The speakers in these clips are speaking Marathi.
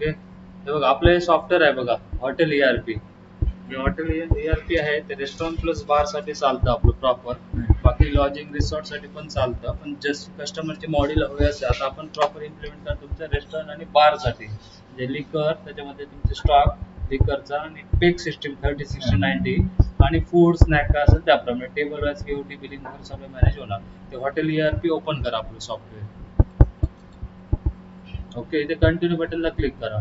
ओके, हे बघा आपलं हे सॉफ्टवेअर आहे बघा, हॉटेल ERP. हे हॉटेल ERP आहे ते रेस्टॉरंट प्लस बार साठी चालतं आपलं प्रॉपर. बाकी लॉजिंग रिसॉर्ट साठी पण चालतं, पण जस्ट कस्टमरचे मॉड्यूल हवे असेल आता आपण प्रॉपर इम्प्लिमेंट करतो तुमच्या रेस्टॉरंट आणि बार साठी. जे लिकर त्याच्यामध्ये तुमचे स्टॉक लिकरचा आणि पेक सिस्टीम 30, 60, 90 आणि फूड स्नॅक काय असेल त्याप्रमाणे टेबल वाईज केओटी बिलिंग सगळं मॅनेज होणार. ते हॉटेल ERP ओपन करा आपलं सॉफ्टवेअर. ओके, इथे कंटिन्यू बटनला क्लिक करा.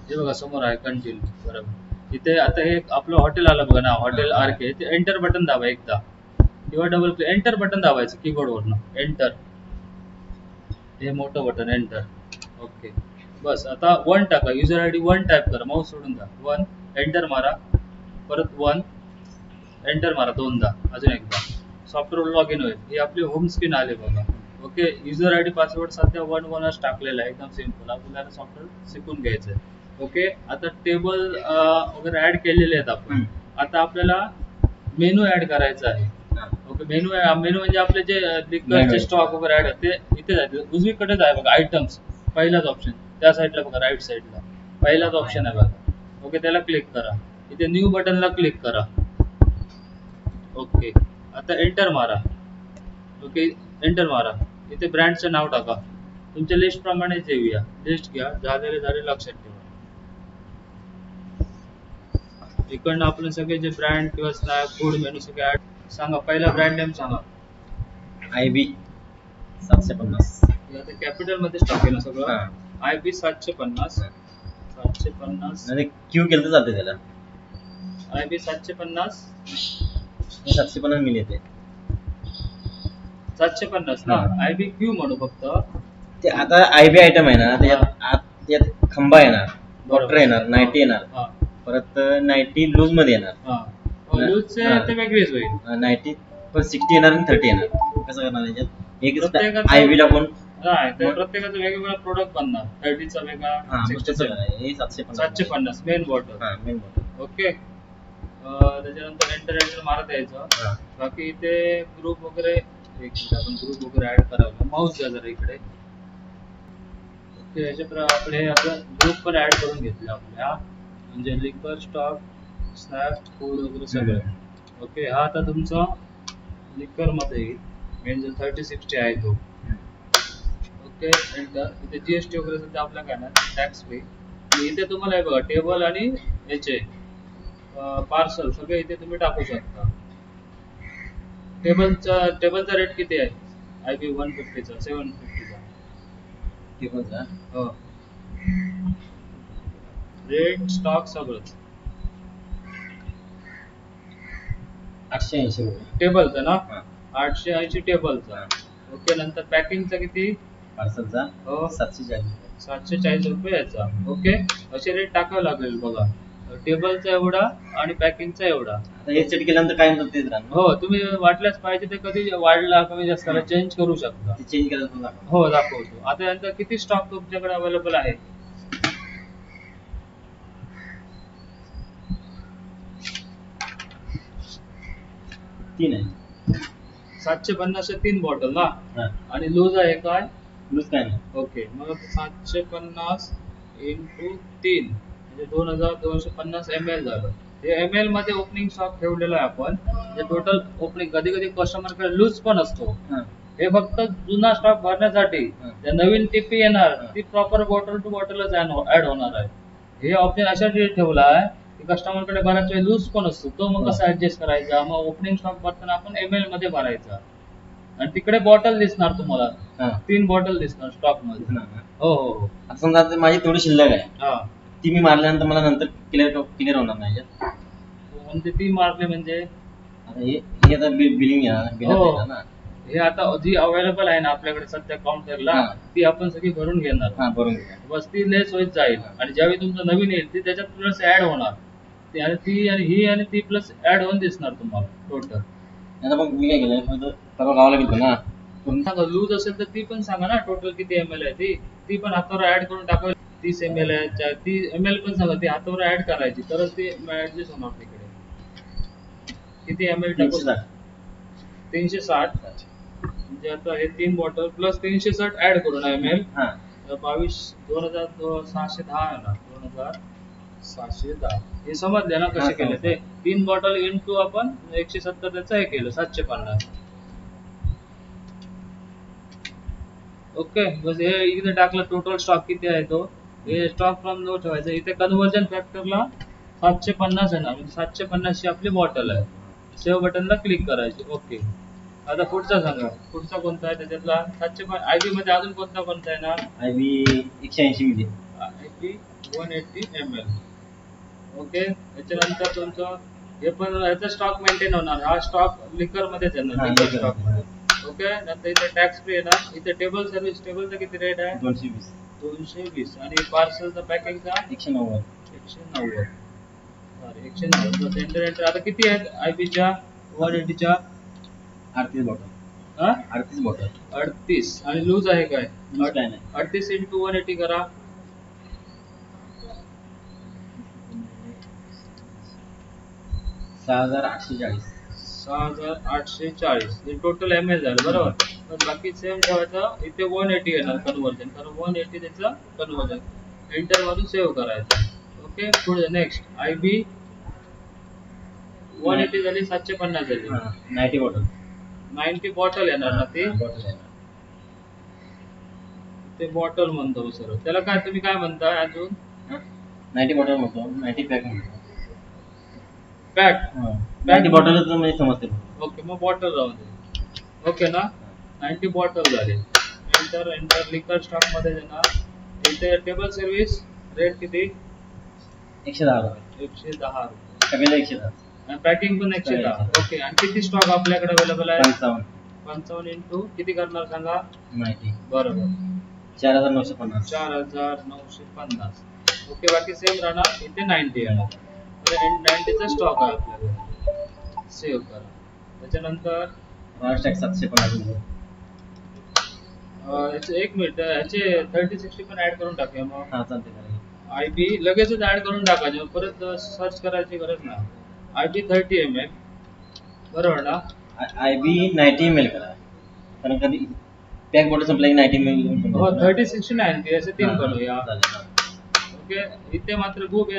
हे बघा समोर आहे कंटिन्यू. बरोबर, इथे आता हे आपलं हॉटेल आलं बघा ना, हॉटेल RK. ते एंटर बटन दाबा एकदा किंवा डबल क्लिक, एंटर बटन दाबायचं कीबोर्ड वरनं, एंटर. हे मोठं बटन एंटर. ओके, बस आता 1 टाका, युजर ID 1 टाइप करा, माऊस सोडून द्या. 1 एंटर मारा, परत 1 एंटर मारा दोनदा, अजून एकदा. सॉफ्टवेअर लॉग इन होईल. ही आपली होम स्क्रीन आली बघा. ओके, युजर ID पासवर्ड सध्या 1 टाकलेला आहे, एकदम सिंपल. आपल्याला सॉफ्टवेअर शिकून घ्यायचं आहे. ओके, आता टेबल वगैरे ऍड केलेले आहेत आपण. आता आपल्याला मेनू ऍड करायचा आहे. ओके, मेनू म्हणजे आपले जे लिकरचे स्टॉक वगैरे ऍड ते इथे जाते. उजवीकडेच आहे बघा आयटम्स, पहिलाच ऑप्शन त्या साईडला बघा, राईट साईडला पहिलाच ऑप्शन आहे बघा. ओके, त्याला क्लिक करा. इथे न्यू बटनला क्लिक करा. ओके, आता एंटर मारा. ओके, एंटर मारा. इथे ब्रँडचं नाव टाका. तुमच्या लिस्ट प्रमाणे येऊया, लिस्ट घ्या, झाले लक्षात ठेवा. इकडनं आपण सगळे जे ब्रँड किंवा स्नॅक फूड मेनू सगळे ऍड सांगा. पहिला ब्रँड नेम सांगा. IB 750. आता कॅपिटल मध्येच टाकेल ना सगळं. IB 750. 750 आणि क्यू केलं तर चालते त्याला. IB 750. 750 मिली येते. 750 ना, IB क्यू म्हणू फक्त. ते आता IB आयटम आहे ना, त्याच्यात खंबा येणार, वॉटर येणार, 90 येणार, परत 90 लूज मध्ये येणार. लूजचे ते वेगळेच होईल. 90 पण 60 येणार आणि 30 येणार. कसं करणार त्याच्यात एक IB टाकून प्रत्येकाचा वेगवेगळा प्रोडक्ट बनणार. 30चा वेगळा, 60चा 750 मेन बॉटल. ओके, त्याच्यानंतर एंटर मारत यायचं. बाकी इथे ग्रुप वगैरे आपण ग्रुप वगैरे ऍड करावं. माऊस द्या जरा इकडे. ओके, आपले आपलं ग्रुप पण ऍड करून घेतले आपल्या, म्हणजे लिकर स्टॉक स्नॅक फूड वगैरे सगळं. ओके, हा आता तुमचा लिकर मध्ये येईल, मेन जो 30, 60 आहे तो. Okay, enter. इथे GST वगैरे सध्या आपला काय ना टॅक्स फ्री. इथे तुम्हाला बघा टेबल आणि याचे पार्सल सगळे इथे तुम्ही टाकू शकता. टेबलचा रेट किती आहे? IB 150चा 750चा टेबलचा. हो, रेट स्टॉक सगळंच 880 टेबलचा ना, 880 टेबलचा. ओके, नंतर पॅकिंगचा किती? पार्सलचा हो 740 रुपये याचा. ओके, असे रेट टाकावे लागेल बघा. टेबलचा एवढा आणि पॅकिंगचा एवढा. हे सेट केल्यानंतर काय म्हणतात तेच राहणार. हो, तुम्ही वाटल्यास पाहिजे ते कधी वाढला कमी जास्त चेंज करू शकता. चेंज करायचं हो, दाखवतो. आता यांचा किती स्टॉक तुमच्याकडे अवेलेबल आहे? तीन आहे. 750 3 बॉटल ना, आणि लूज आहे काय? लूज काय नाही. ओके, मग 750 × 3 म्हणजे 2250 ml झालं. हे ml मध्ये ओपनिंग स्टॉक ठेवलेला आहे आपण. म्हणजे टोटल ओपनिंग कधी कधी कस्टमरकडे लूज पण असतो. हे फक्त जुना स्टॉक भरण्यासाठी. नवीन टिपी येणार ती प्रॉपर बॉटल टू बॉटलच ऍड होणार आहे. हे ऑप्शन अशासाठी ठेवला आहे की कस्टमरकडे बऱ्याच वेळ लूज पण असतो, तो मग कसा ऍडजस्ट करायचा. मग ओपनिंग स्टॉक भरताना आपण ml मध्ये भरायचा. आणि तिकडे बॉटल दिसणार तुम्हाला, 3 बॉटल दिसणार स्टॉक मध्ये. हो हो हो. समजा माझी थोडी शिल्लक आहे, ती मी मारल्यानंतर मला नंतर क्लिअर होणार नाही. म्हणजे ती मारले म्हणजे हे आता बिलिंग येणार ना. हे आता जी अवेलेबल आहे ना आपल्याकडे सध्या काउंटरला, ती आपण सगळी भरून घेणार. बस ती लेस होत जाईल. आणि ज्यावेळी तुमचं नवीन येईल ती त्याच्यात प्लस ऍड होणार. ती आणि ही आणि ती प्लस ऍड होऊन दिसणार तुम्हाला टोटल. आता मग मी काय केलं, परवा गावाला गेलो ना, सांगा लूज असेल तर ती पण सांगा ना, टोटल किती ml आहे ती पण हातावर ऍड करून टाकावी. 30 ml आहे, 30 ml पण सांगा, ती हातावर ऍड करायची तरच ती ऍडजस्ट होणार. तिकडे किती ml टाकू? 360. म्हणजे आता हे 3 बॉटल प्लस 360 ऍड करून ml. 22,610 आहे ना, 2,610 हे समजले ना कसे केले ते. 3 बॉटल इंटू आपण 170 त्याचं हे केलं 750. ओके, बस हे इथे टाकलं टोटल स्टॉक किती आहे तो, हे स्टॉक फ्रॉम नो ठेवायचं. इथे कन्वर्जन फॅक्टरला 750 आहे ना, म्हणजे 750 ची आपली बॉटल आहे. सेव्ह बटनला क्लिक करायची. ओके, आता पुढचा सांगा, पुढचा कोणता आहे त्याच्यातला 750 आयबी मध्ये अजून कोणता आहे ना, IB 180 milli, IB 180 ml. Okay, त्याच्यानंतर तुमचं हे पण याचा स्टॉक मेंटेन होणार. हा स्टॉक लिकर मध्येच येणार, लिकर स्टॉक मध्ये. ओके, नंतर इथे टॅक्स फ्री येणार. इथे टेबल सर्व्हिस, टेबलचा किती रेट आहे, 220 आणि पार्सलचा पॅकिंगचा 190. 190 सॉरी 190. एंटर आता किती आहेत आयबीच्या 180च्या 38 बॉटल. 38 बॉटल, 38 आणि लूज आहे काय, काय नाही. 38 इंटू 180 करा, 6,840. 6,840 हे टोटल एम एल झालं बरोबर. तर बाकी सेम ठेवायचं. इथे 180 येणार कन्वर्जन, कारण 180 त्याचं कन्वर्जन. एंटर मारून सेव्ह करायचं. ओके, पुढे नेक्स्ट आयबी 180 झाली, 750 झाली, 90 बॉटल. 90 बॉटल येणार ना ती, बॉटल आहे. ते बॉटल म्हणतो सर त्याला. काय तुम्ही काय म्हणता अजून, 90 बॉटल म्हणतो, 90 पॅक म्हणतो. पॅक 90 बॉटलच म्हणजे समजते. ओके, मग बॉटल राहून दे. ओके ना, 90 बॉटल झाले. एंटर एंटर लिकर स्टॉक मध्ये येणार. इथे टेबल सर्व्हिस रेट किती, 110 रुपये. 110 रुपये सगळ्याला 110. पॅकिंग पण 110. ओके, आणि किती स्टॉक आपल्याकडे अवेलेबल आहे, 55 इंटू किती करणार सांगा, 90 बरोबर 4,950. 4,950. ओके, बाकी सेम राहणार. इथे 90 येणार. 90चा स्टॉक आहे आपल्याकडे. सेव्ह करा. त्याच्यानंतर रॉयल टॅक्स 750 रुपये. एक मिनिट, याचे 3060 पण ऍड करून टाकूया मग. हा चालते. आयबी लगेचच ऍड करून टाकायचे, परत सर्च करायची गरज नाही. आयबी 30 ml बरोबर ना, आयबी 90 ml करा, कारण कधी पॅक बॉटल संपला की 90 ml. हो, 3060 90 असे 3 करूया. चालेल. ओके, इथे मात्र ग्रुप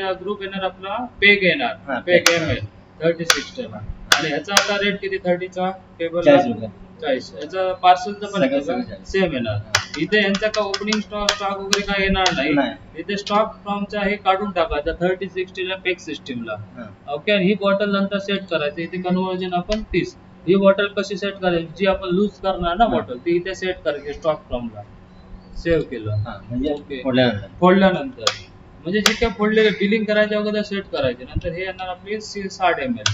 येणार आपला, पेग येणार, पेग ml 3060 आणि ह्याचा आता रेट किती 30चा टेबल 40 रुपये. 40. याचा पार्सलचा पण सेम येणार. इथे यांचा का ओपनिंग स्टॉक वगैरे काय येणार नाही. इथे स्टॉक फ्रॉमचा हे काढून टाकायचा 3060 ला पेक सिस्टीमला. ओके, आणि ही बॉटल नंतर सेट करायची. इथे कन्वर्जन आपण 30. ही बॉटल कशी सेट करायची, जी आपण लूज करणार ना बॉटल, ती इथे सेट करायची स्टॉक फ्रॉमला. सेव्ह केलं म्हणजे फोडल्यानंतर म्हणजे जे काय फोडलेले बिलिंग करायच्या अगोदर सेट करायचे. नंतर हे येणार आपली 60 ml.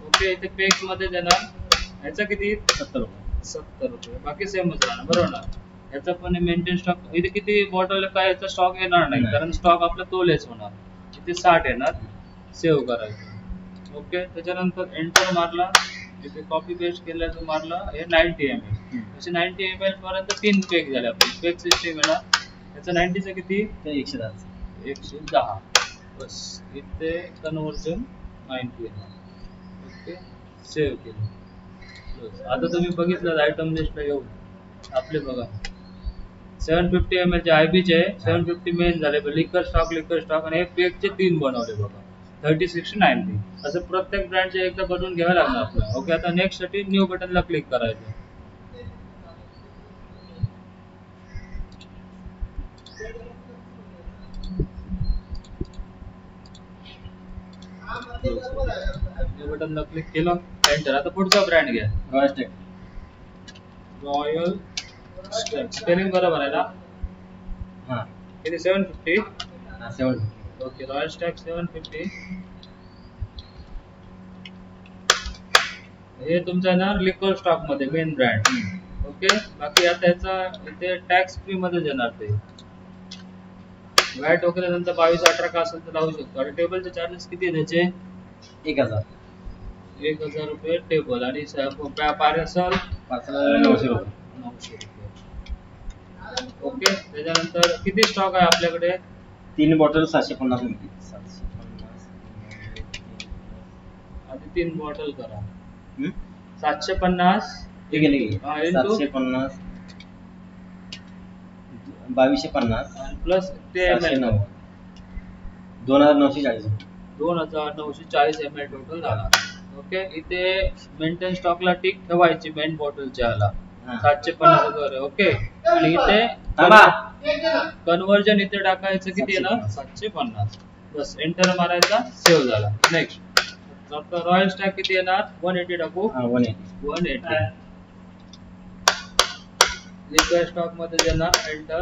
ओके, इथे पेक मध्ये देणार. ह्याचा किती 70 रुपये. 70 रुपये. बाकी सेमच राहणार बरोबर ना. ह्याचा पण मेंटेन स्टॉक इथे किती बॉटल काय याचा स्टॉक येणार नाही, कारण स्टॉक आपला तोलेच होणार. इथे 60 येणार. सेव्ह करायचं. ओके, त्याच्यानंतर एंटर मारला, इथे कॉपी पेस्ट केल्याचं मारला. हे 90 ml असे 90 ml पर्यंत 3 पेक झाले आपले. पेक सिस्टीम आहे ना, याचा 90चा किती 110. बस इथे कन्वर्जन 90 येणार. ओके, सेव्ह केलं. आता तुम्ही बघितलं आयटम लिस्टला येऊन आपले बघा 750 ml चे आयबीचे 750 मेन झाले. लिकर स्टॉक आणि हे पेकचे 3 बनवले बघा 3060 90. असं प्रत्येक ब्रँडचे एकदा बनवून घ्यावं लागणार आपल्याला. ओके, आता नेक्स्ट साठी न्यू बटनला क्लिक करायचं. न्यू बटनला क्लिक केलं, एंटर. आता पुढचा ब्रँड घ्या, रॉयल स्टॅक. स्पेलिंग बरोबर आहे ना, किती 750. Okay, royal stack 750. हे तुमचं येणार लिक्विड स्टॉक मध्ये मेन ब्रँड. ओके, बाकी आता याचा इथे टॅक्स फ्री मध्ये येणार. ते वॅट वगैरे नंतर 22-18 का असेल तर लावू शकतो. आणि टेबलचे चार्जेस किती आहे त्याचे 1000 रुपये टेबल. आणि पार्सल 900 रुपये. ओके, त्याच्यानंतर किती स्टॉक आहे आपल्याकडे 3 बॉटल 750 मिली. आधी 3 बॉटल करा. 750 ठीक आहे. 750 2250 आणि प्लस ते सहाशे ml नव्वद 2940 2940 ml टोटल झाला. ओके, इथे मेंटेन स्टॉकला टिक ठेवायची मेन बॉटलच्या ह्याला हा. 750 वगैरे. ओके, आणि इथे थांबा. कन्वर्जन इथे टाकायचं किती येणार 750. बस एंटर मारायचा, सेव्ह झाला. नेक्स्ट आता रॉयल स्टॅक किती येणार 180 टाकू. 180 लिक्विड स्टॉक मध्ये येणार. एंटर.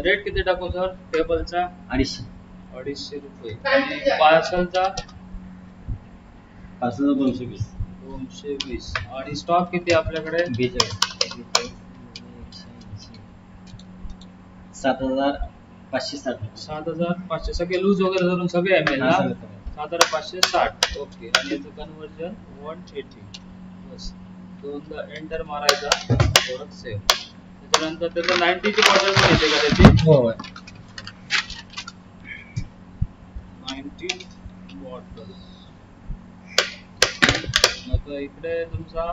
रेट किती टाकू सर टेबलचा 250 रुपये. आणि पार्सलचा 220 आणि स्टॉक किती आपल्याकडे 7560 7500. सगळे लूज वगैरे धरून सगळे ml ना 7560. ओके, आणि याचं कन्वर्जन 180. बस दोनदा एंटर मारायचा, परत सेव्ह. त्याच्यानंतर त्याचं 90 ची बॉटल पण येते का त्याची. हो 90 बॉटल. आता इकडे तुमचा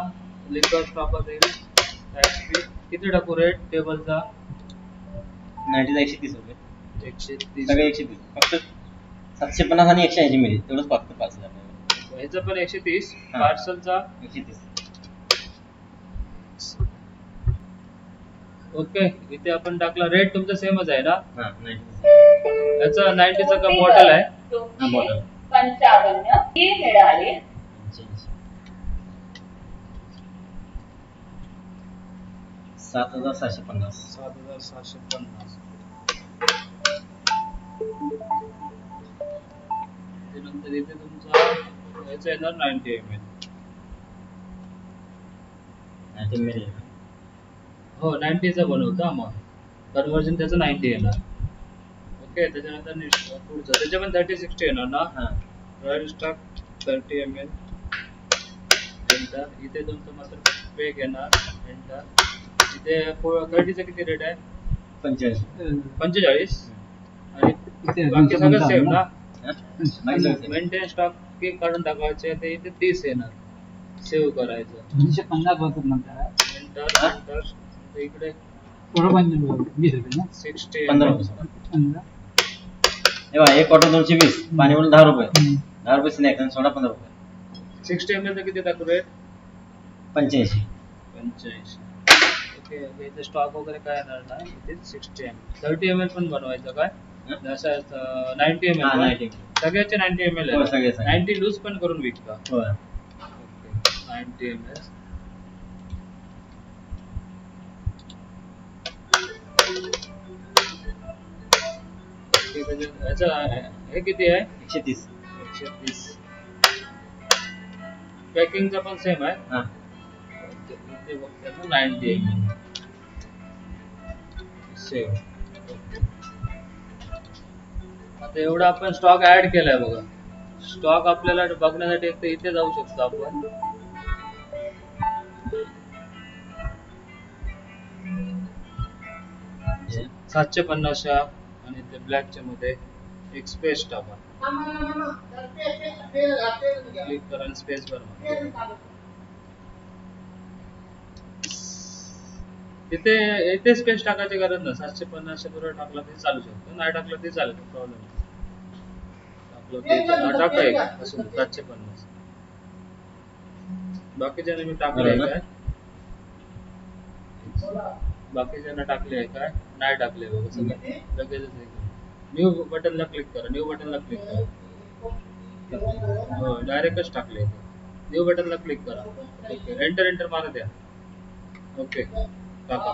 लिक्विड स्टॉक असेल. टॅक्स फ्री किती टाकू रेट टेबलचा 90 130 रुपये 130. सगळे 130 फक्त 750 आणि 180 मिळेल तेवढंच फक्त पार्सल ह्याचं पण 130. हा. पार्सलचा 130. ओके, इथे आपण टाकला. रेट तुमचा सेमच आहे ना. हा 90 याचा 90 चा का बॉटल आहे. हा बॉटल 55 हे मिळाले. 7750 7750. त्यानंतर इथे तुमचा याचा येणार 90 ml. 90 मिळेल. हो 90 चा बनवता मग कन्वर्जन त्याचं 90 येणार. ओके, त्याच्यानंतर पुढचं त्याच्या पण 30-60 येणार ना. हा रॉयल स्टॉक 30 ml. एंटर. इथे तुमचं मात्र पे घेणार. एंटर. इथे 30 चा किती रेट आहे 45. आणि बाकी सगळं सेम ना. मेंटेन स्टॉक की काढून टाकायचे, ते इथे 30 येणार. सेव्ह करायचं. 250 होतात नंतर. एंटर. एंटर. इकडे 60 15 एक क्वार्टर 220 पाणी बोलून 10 रुपये 10 रुपये स्नॅक्स आणि सोडा 15 रुपये. 60 ml चं किती टाकू रेट 85. ओके, इथे स्टॉक वगैरे काय येणार नाही. इथे 60 ml 30 ml पण बनवायचं काय जसं 90 हा ml 90 सगळ्याचे 90 ml हो, सगळे. 90 लूज पण करून विकता. होय. Okay, 90 ml. हे किती आहे 130. 130. पॅकिंगचा पण सेम आहे. हा इथे बघताय ना 90 ml. सेव्ह. आता एवढा आपण स्टॉक ऍड केलाय बघा. स्टॉक आपल्याला बघण्यासाठी एक तर इथे जाऊ शकतो आपण. हे. 750 आणि ते ब्लॅकच्या मध्ये एक स्पेस टाका. क्लिक करा आणि स्पेस भरा. इथे स्पेस टाकायची गरज नाही. 750 बरोबर टाकला तरी चालू शकतो, नाही टाकलं तरी चालेल, प्रॉब्लेम नाही. टाका एक असं 750. बाकीच्याने मी टाकले काय बाकीच्यांना टाकले आहे काय नाही टाकले बघा सगळे लगेच. न्यू बटनला क्लिक करा. न्यू बटनला क्लिक करा. हो डायरेक्टच टाकले. न्यू बटनला क्लिक करा. ओके, एंटर एंटर मारा द्या. ओके टाका.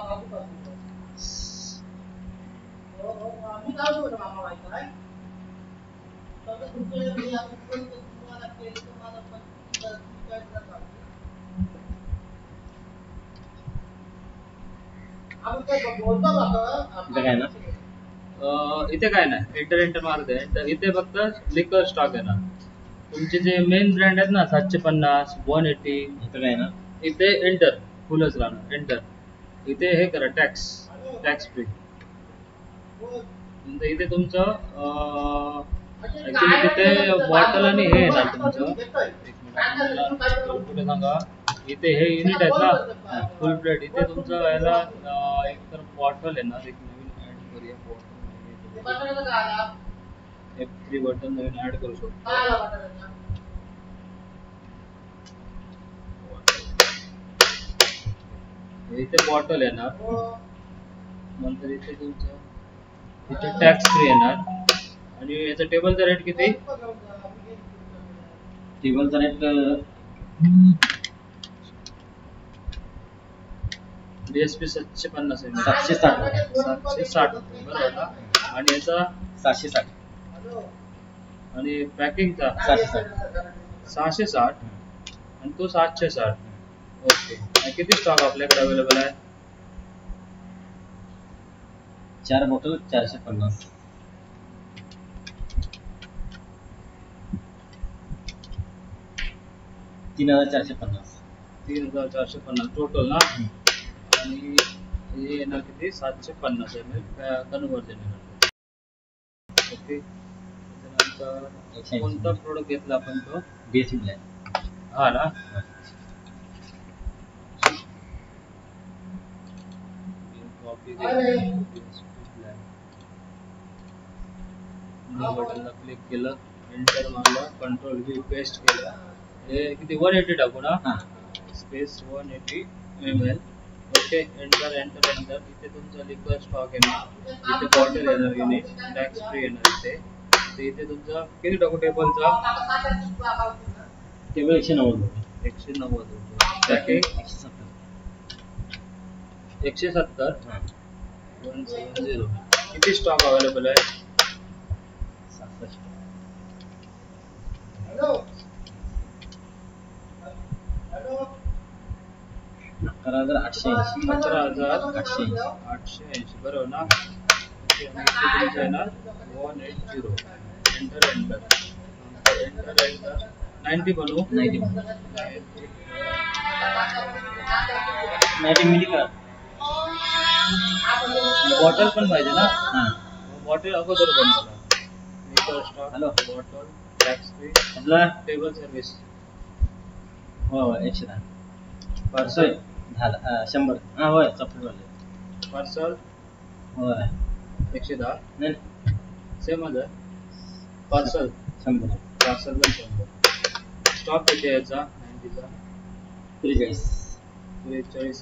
इथं काय ना इथे काय नाही. एंटर एंटर मारू द्या. एंटर. इथे फक्त लिकर स्टॉक आहे ना. तुमचे जे मेन ब्रँड आहेत ना 750 180 इथं काय ना इथे एंटर फुलच राहणार. एंटर. इथे हे करा टॅक्स फ्री. इथे तुमचं ऍक्च्युली तिथे बॉटल आणि हे येणार तुमचं. कुठे सांगा. इथे हे युनिट आहेत ना फुल प्लेट. इथे तुमचं याला एक तर बॉटल येणार. एक नवीन ऍड F3 बटन नवीन ऍड करू शकतो. इथे बॉटल येणार, नंतर इथे तुमचं इथे टॅक्स फ्री येणार आणि याचा टेबलचा रेट किती? टेबलचा रेट DSP 750 ml 760 760 बरोबर ना? आणि याचा 760 आणि पॅकिंगचा 760 660 आणि तो 760. ओके. आणि किती स्टॉक आपल्याकडे अवेलेबल आहे? 4 बॉटल 450 3450 3450 टोटल ना? आणि हे येणार किती? 750 ml कन्व्हर्जन येणार. ओके. त्यानंतर कोणता प्रोडक्ट घेतला आपण तो? DSP ब्लॅक हा ना? कॉपी बटनला क्लिक केलं, एंटर मारलं, कंट्रोल V पेस्ट केलं. हे किती 180 टाकू ना? Space 180 ml. Okay. Enter enter enter. इथे तुमचा लिक्विड स्टॉक येणार, इथे बॉटल येणार, युनिट टॅक्स फ्री येणार इथे. इथे तुमचा किती टाकू टेबलचा? Table 190 packing 170 170 170. किती स्टॉक अवेलेबल आहे? 11880 11880 बरोबर ना? ओके. आणि इथे तुमचं येणार 180. एंटर एंटर एंटर एंटर 90 बनवू. 90 मिली का बॉटल पण पाहिजे ना? हां बॉटल अगोदर बनवला. Liquid stock, hello. Bottle, tax free, आपला टेबल सर्व्हिस, हो 110 पार्सल 100 हां होय चॉकलेटवाले पार्सल होय 110 नाही सेमच आहे. पार्सल 100 पार्सल पण 100. स्टॉक किती आहे याचा? 90चा 43 43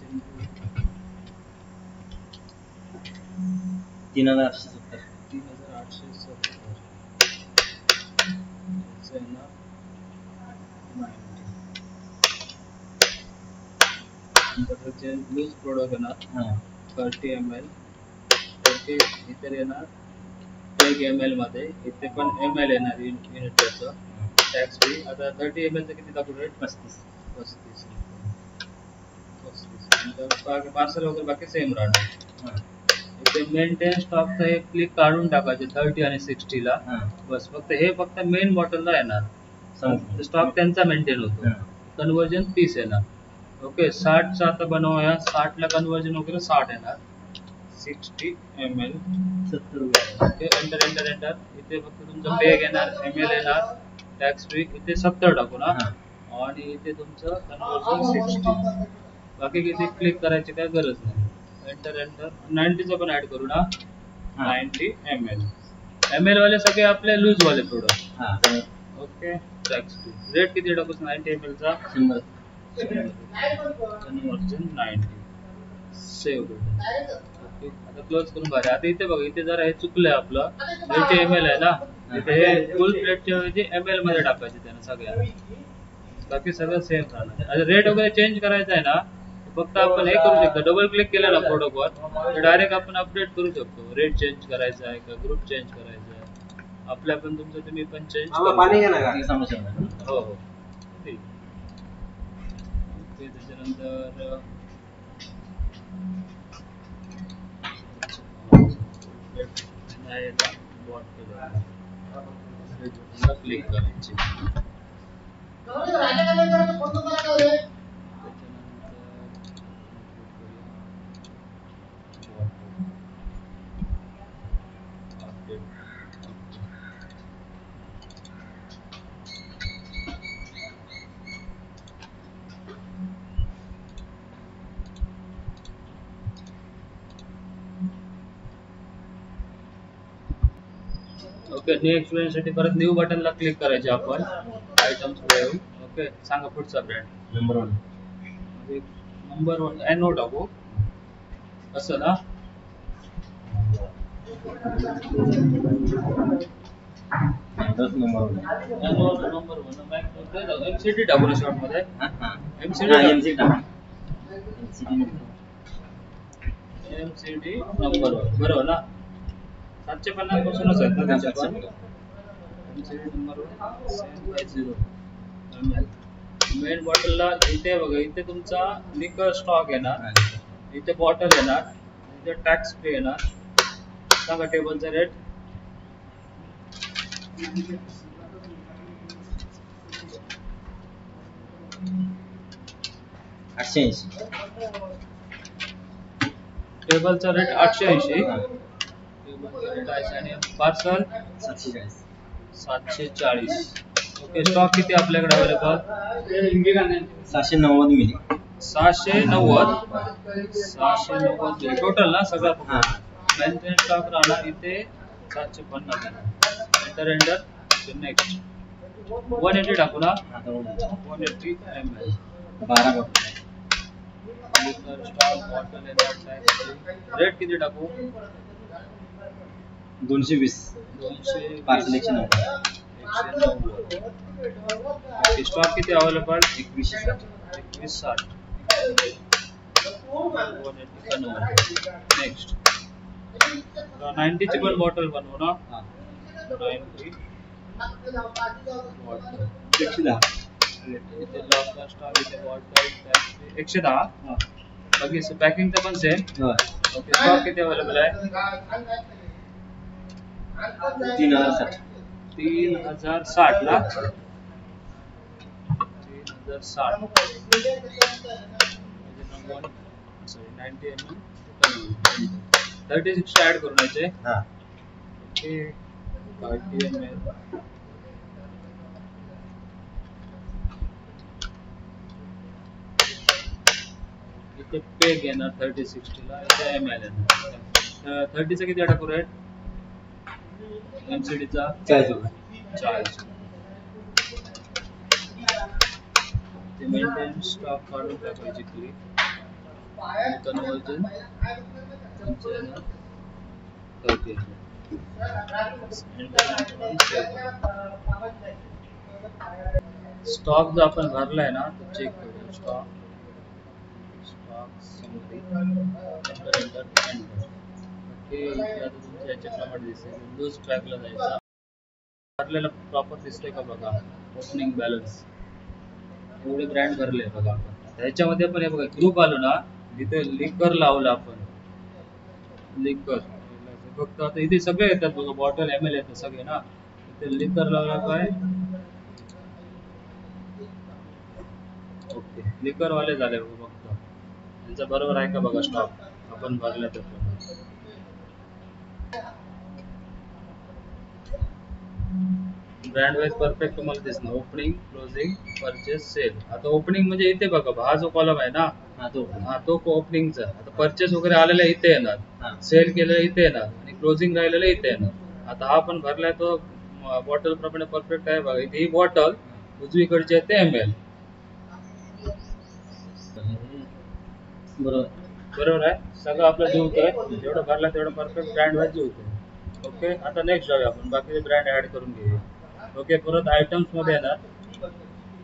3870 3870. याचं येणार 90. नंतर त्याचे लूज प्रोडक्ट येणार हां 30 ml. ओके. इथे येणार 1 ml मध्ये, इथे पण ml येणार युनिट त्याचं टॅक्स फ्री. आता 30 ml चं किती टाकू रेट? 35 नंतर पार्सल वगैरे बाकी सेम राहणार. हां इथे मेंटेन स्टॉकचं हे क्लिक काढून टाकायचे 30 आणि 60 ला. हां बस फक्त मेन बॉटलला येणार, समजलं. स्टॉक त्यांचा मेंटेन होतो. कन्वर्जन 30 येणार. ओके. 60चा आता बनवूया. 60ला कन्वर्जन वगैरे 60 येणार. 60 ml 70 रुपये ओके. Enter enter enter. इथे फक्त तुमचं पेग येणार, ml येणार, टॅक्स फ्री. इथे 70 टाकू ना? हां आणि इथे तुमचं कन्वर्जन 60. बाकी किती क्लिक करायची काय गरज नाही. एंटर एंटर 90चा पण ऍड करू ना? 90 ml. ml वाले सगळे आपले लूज वाले प्रोडक्ट. हां ओके. Tax free. रेट किती टाकू? 90 ml चा 100 कन्वर्जन 90. सेव्ह करू. ओके. आता क्लोज करून बघा. आता इथे बघा, इथे जरा हे चुकलंय आपलं. 90 ml आहे ना, इथे हे फुल प्लेटच्या ऐवजी ml मध्ये टाकायचे त्यानं सगळ्या. बाकी सगळं सेम राहणार. आता रेट वगैरे चेंज करायचा आहे ना, फक्त आपण हे करू शकतो. डबल क्लिक केलं ना प्रोडक्टवर, तर डायरेक्ट आपण अपडेट करू शकतो. रेट चेंज करायचा आहे का, ग्रुप चेंज करायचा आहे, आपल्या पण तुमचं तुम्ही पण चेंज करू शकता. ती समजू शकता. हो हो. ठीक. ओके. त्याच्यानंतर क्लिक करायची. ओके, न्यू एक्सपिरियन्स साठी परत न्यू बटनला क्लिक करायचे आपण आयटम्स मध्ये येऊन. ओके, सांगा पुढचा ब्रँड. नंबर 1. नंबर 1 एनो टाकू असं ना. नंबर 1. एनो नंबर 1 एमसीडी टाकू ना शॉर्ट मध्ये. एमसीडी नंबर 1 बरोबर ना. 750 पासूनच आहेत ना त्याच्या पण. MCD number 1 750 ml. मेन बॉटलला इथे बघा, इथे तुमचा लिकर स्टॉक येणार, इथे बॉटल येणार, इथे टॅक्स पे येणार. सांगा टेबलचा रेट. टेबलचा रेट 880. टेबलचा रेट आहे आणि पार्सल 740. ओके, स्टॉक किती आपल्याकडे अवेलेबल? 790 मिली. 690 टोटल ना सगळं. मेंटेनन्स स्टॉक राहणार इथे 750. Enter enter. नेक्स्ट 180 टाकू ना. 180 ml. 12 बॉटल. स्टॉक बॉटल येणार. रेट किती टाकू? 220. 200 पार्सल 190. स्टॉक किती अवेलेबल? 2160. 2160. नेक्स्ट 90 ची पण बॉटल बनवू ना. 90 बॉटल 110. इथे लॉक स्टॉक, इथे बॉटल 110. बाकी पॅकिंगचं पण सेम. ओके, स्टॉक किती अवेलेबल आहे? 3060. 3060 ला. 3060. सॉरी 90 ml 36 ऍड करून यायचे. Okay, 30 ml. इथे पेग येणार 3060 ला. इथे ml येणार. 30 चा किती टाकू रेट? एमसीडी चा 40. ते मेंटेनन्स स्टॉक काढून टाकायची क्लिक. कन्वर्जन 30. स्टॉक जो आपण भरलाय ना तो चेक करूया. Stock summary enter. ओके, इथे आता तुमच्या याच्याप्रमाणे दिसेल. विंडोज ट्रॅकला जायचं. भरलेला प्रॉपर दिसतंय का बघा. ओपनिंग बॅलन्स एवढे ब्रँड भरले बघा आपण. ह्याच्यामध्ये पण हे बघा ग्रुप आलो ना, इथे लिकर लावलं आपण. लिकर फक्त आता इथे सगळे येतात बघा, बॉटल ml येतात सगळे ना. इथे लिकर लावलं काय. ओके, लिकर वाले झाले बघा. फक्त त्यांचा बरोबर आहे का बघा स्टॉक आपण भरला तर. ब्रँड वाईज परफेक्ट तुम्हाला दिसणार. Opening, closing, purchase, sale. आता ओपनिंग म्हणजे इथे बघा, हा जो कॉलम आहे ना, तो ओपनिंगचा. आता परचेस वगैरे आलेला इथे येणार, सेल केलेला इथे येणार आणि क्लोजिंग राहिलेला इथे येणार. आता हा पण भरलाय तो बॉटल प्रमाणे परफेक्ट आहे बघा. इथे ही बॉटल उजवीकडची आहे ते ml. बरोबर आहे. सगळं आपलं जुळतंय. जेवढं भरला तेवढं परफेक्ट ब्रँड वाईज जुळतंय. ओके, आता नेक्स्ट जाऊया आपण. बाकीचे ब्रँड ऍड करून घेऊया. ओके, परत आयटम्स मध्ये येणार,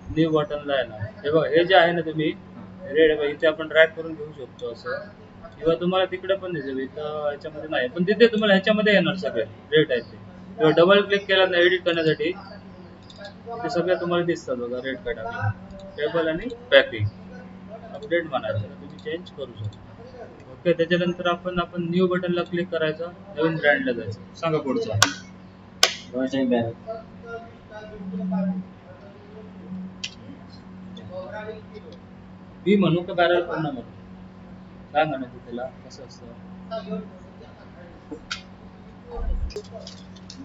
न्यू बटनला येणार. हे बघा, हे जे आहे ना तुम्ही रेड इथे आपण ड्रॅग करून घेऊ शकतो असं, किंवा तुम्हाला तिकडे पण दिसेल. इथं ह्याच्यामध्ये नाही, पण तिथे तुम्हाला ह्याच्यामध्ये येणार सगळे रेट आहेत ते. किंवा डबल क्लिक केला ना एडिट करण्यासाठी ते सगळे तुम्हाला दिसतात बघा. रेट काय टाकला, टेबल आणि पॅकिंग अपडेट म्हणायचं, तुम्ही चेंज करू शकता. ओके, त्याच्यानंतर आपण न्यू बटनला क्लिक करायचं, नवीन ब्रँडला जायचं. सांगा पुढचा. बी म्हणू का बॅरल पूर्ण म्हणू? काय म्हणायचं त्याला, कसं असतं?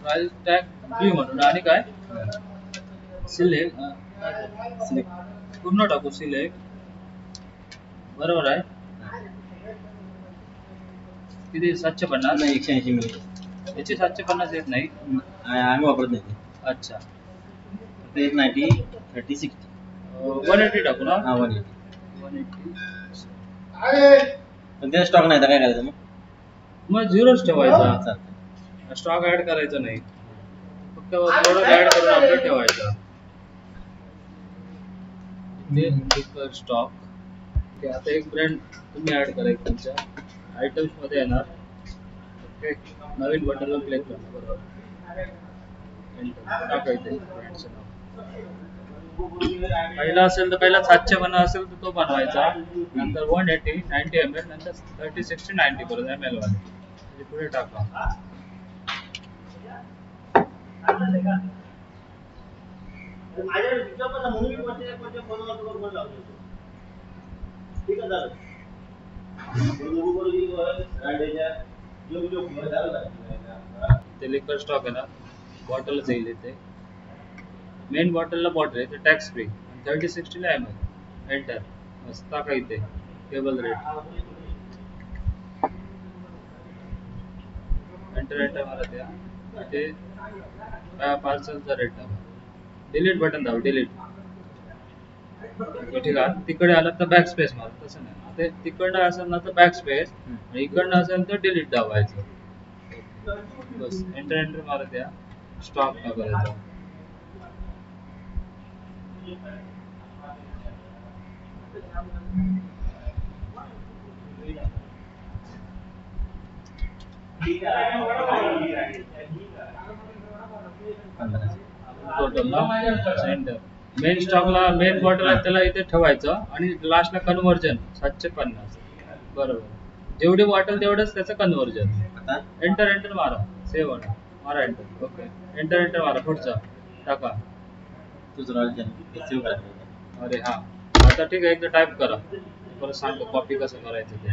प्राइस टॅग बी म्हणून. आणि काय सिलेक्ट पूर्ण टाकू. सिलेक्ट बरोबर आहे. किती 750 180 मिली. याची 750 येत नाही. आम्ही वापरत नाही ते. अच्छा, ते एक 90 30 60 180 टाकू ना. हा 180. 180 पण त्याचा स्टॉक नाही तर काय करायचं मग झिरोच ठेवायचा. चालतंय. स्टॉक ऍड करायचा नाही, फक्त प्रोडक्ट ऍड करून आपलं ठेवायचं. इथे स्टॉक. आता एक ब्रँड तुम्ही ऍड करा एक तुमच्या आयटम्स मध्ये येणार. ओके, नवीन बटनला क्लिक करा. बरोबर, एंटर टाकायचं ब्रँडचं नाव. पहिला असेल तर पहिला 750 असेल तर तो बनवायचा, नंतर 180 90 ml, नंतर 30 60 90 परत ml वाले पुढे टाका. ते लिक्विड स्टॉक आहे ना, बॉटलच येईल इथे. मेन बॉटलला बॉटल आहे, टॅक्स फ्री. 30 60 ला ml. एंटर. बस टाका इथे टेबल रेट. एंटर मारा द्या. इथे पार्सलचा रेट टाका. डिलीट बटन दाबा. डिलीट. ठीक आहे. तिकडे आला तर बॅक स्पेस मारा. तसं नाही, आता तिकडनं असेल ना तर बॅक स्पेस, आणि इकडनं असेल तर डिलीट दाबायचं. बस एंटर मारा द्या. स्टॉप टाकायचा. Total centre. मेन स्टॉकला मेन बॉटल आहे त्याला इथे ठेवायचं, आणि लास्टला कन्वर्जन 750. बरोबर, जेवढी बॉटल तेवढंच त्याचं कन्वर्जन. एंटर मारा. सेव्ह मारा. एंटर. ओके, एंटर मारा. पुढचा टाका. अरे हा, आता ठीक आहे. एकदा टाईप करा, परत सांगतो कॉपी कसं करायचं ते.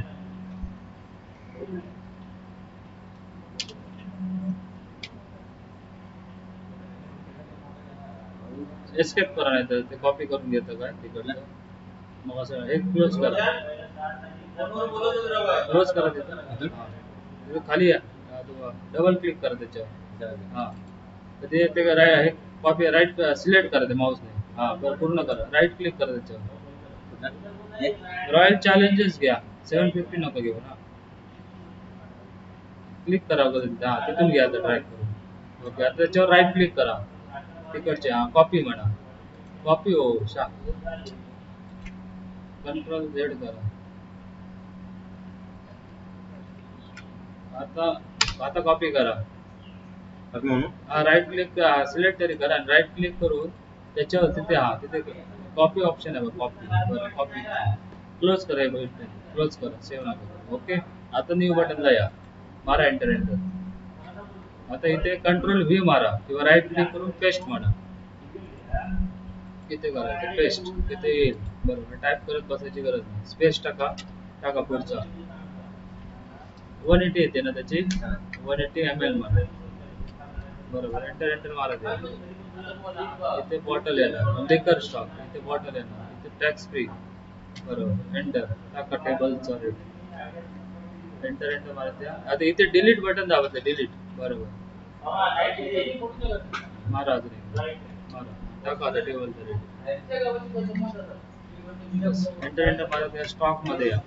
एस्केप करा, नाही तर ते कॉपी करून घेतं काय तिकडलं. मग असं एक क्लोज करा. क्लोज करा तिथं. तिथं खाली या, डबल क्लिक करा त्याच्यावर. हा, तर ते हे कॉपी राईट सिलेक्ट करा ते माऊसने. हा, पूर्ण करा. राईट क्लिक करा त्याच्यावर. रॉयल चॅलेंजेस घ्या. 750 नको घेऊ ना. क्लिक करा अगोदर. हा, तिथून घ्या आता ट्रॅक करून. ओके, आता त्याच्यावर राईट क्लिक करा तिकडचे. हा, कॉपी म्हणा. कॉपी हो शा. कंट्रोल Z करा. आता कॉपी करा. हा, राईट क्लिक सिलेक्ट तरी करा, राईट क्लिक करून त्याच्यावर तिथे कॉपी ऑप्शन आहे. कॉपी. बरं, कॉपी. क्लोज करा. क्लोज करा. सेव्ह नका. ओके, आता न्यू बटनला या. मारा एंटर. आता इथे कंट्रोल V मारा, किंवा राईट क्लिक करून पेस्ट म्हणा. किती करायचं पेस्ट, तिथे येईल. बरोबर, टाईप करत बसायची गरज नाही. स्पेस टाका पुढचा. 180 येते ना त्याची. 180 ml म्हणा. बरोबर, एंटर मारा. इथे बॉटल येणार, लिकर स्टॉक. इथे बॉटल येणार, इथे टॅक्स फ्री. बरोबर, एंटर टाका टेबलचा रेट. एंटर मारा द्या. आता इथे डिलीट बटन दाबायचं. डिलीट. बरोबर, मारा अजून एक. मारा, टाका आता टेबलचा रेट. एंटर मारा द्या. स्टॉक मध्ये या.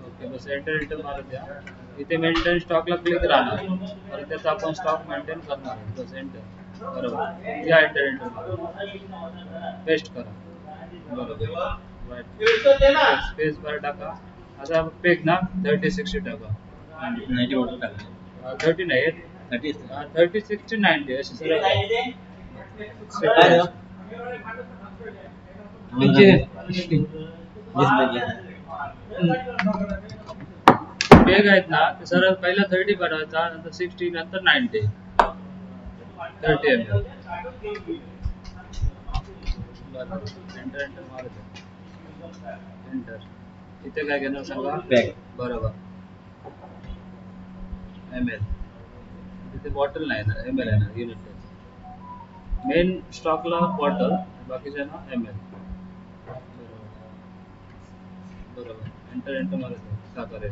ओके, बस एंटर मारा द्या. इथे मेंटेन स्टॉकला क्लिक राहणार, तर त्याचा आपण स्टॉक मेंटेन करणार आहे. बस एंटर. बरोबर, या एंटर मारा. पेस्ट करा. बरोबर, स्पेस बार टाका. आता पेग ना 30 60 टाका. 90 बॉटल टाका. 30 नाही, 30 60 90 असे सर्व. पेग आहेत ना, ते सरळ पहिला 30 बनवायचा, नंतर 60, नंतर 90. 30 ml. एंटर मारत. एंटर. इथे काय घेणार सांगा बॅग बरोबर ml तिथे बॉटल नाही येणार ml येणार युनिट मेन स्टॉकला बॉटल बाकीच्या ना ml बरोबर एंटर मध्ये टाका रे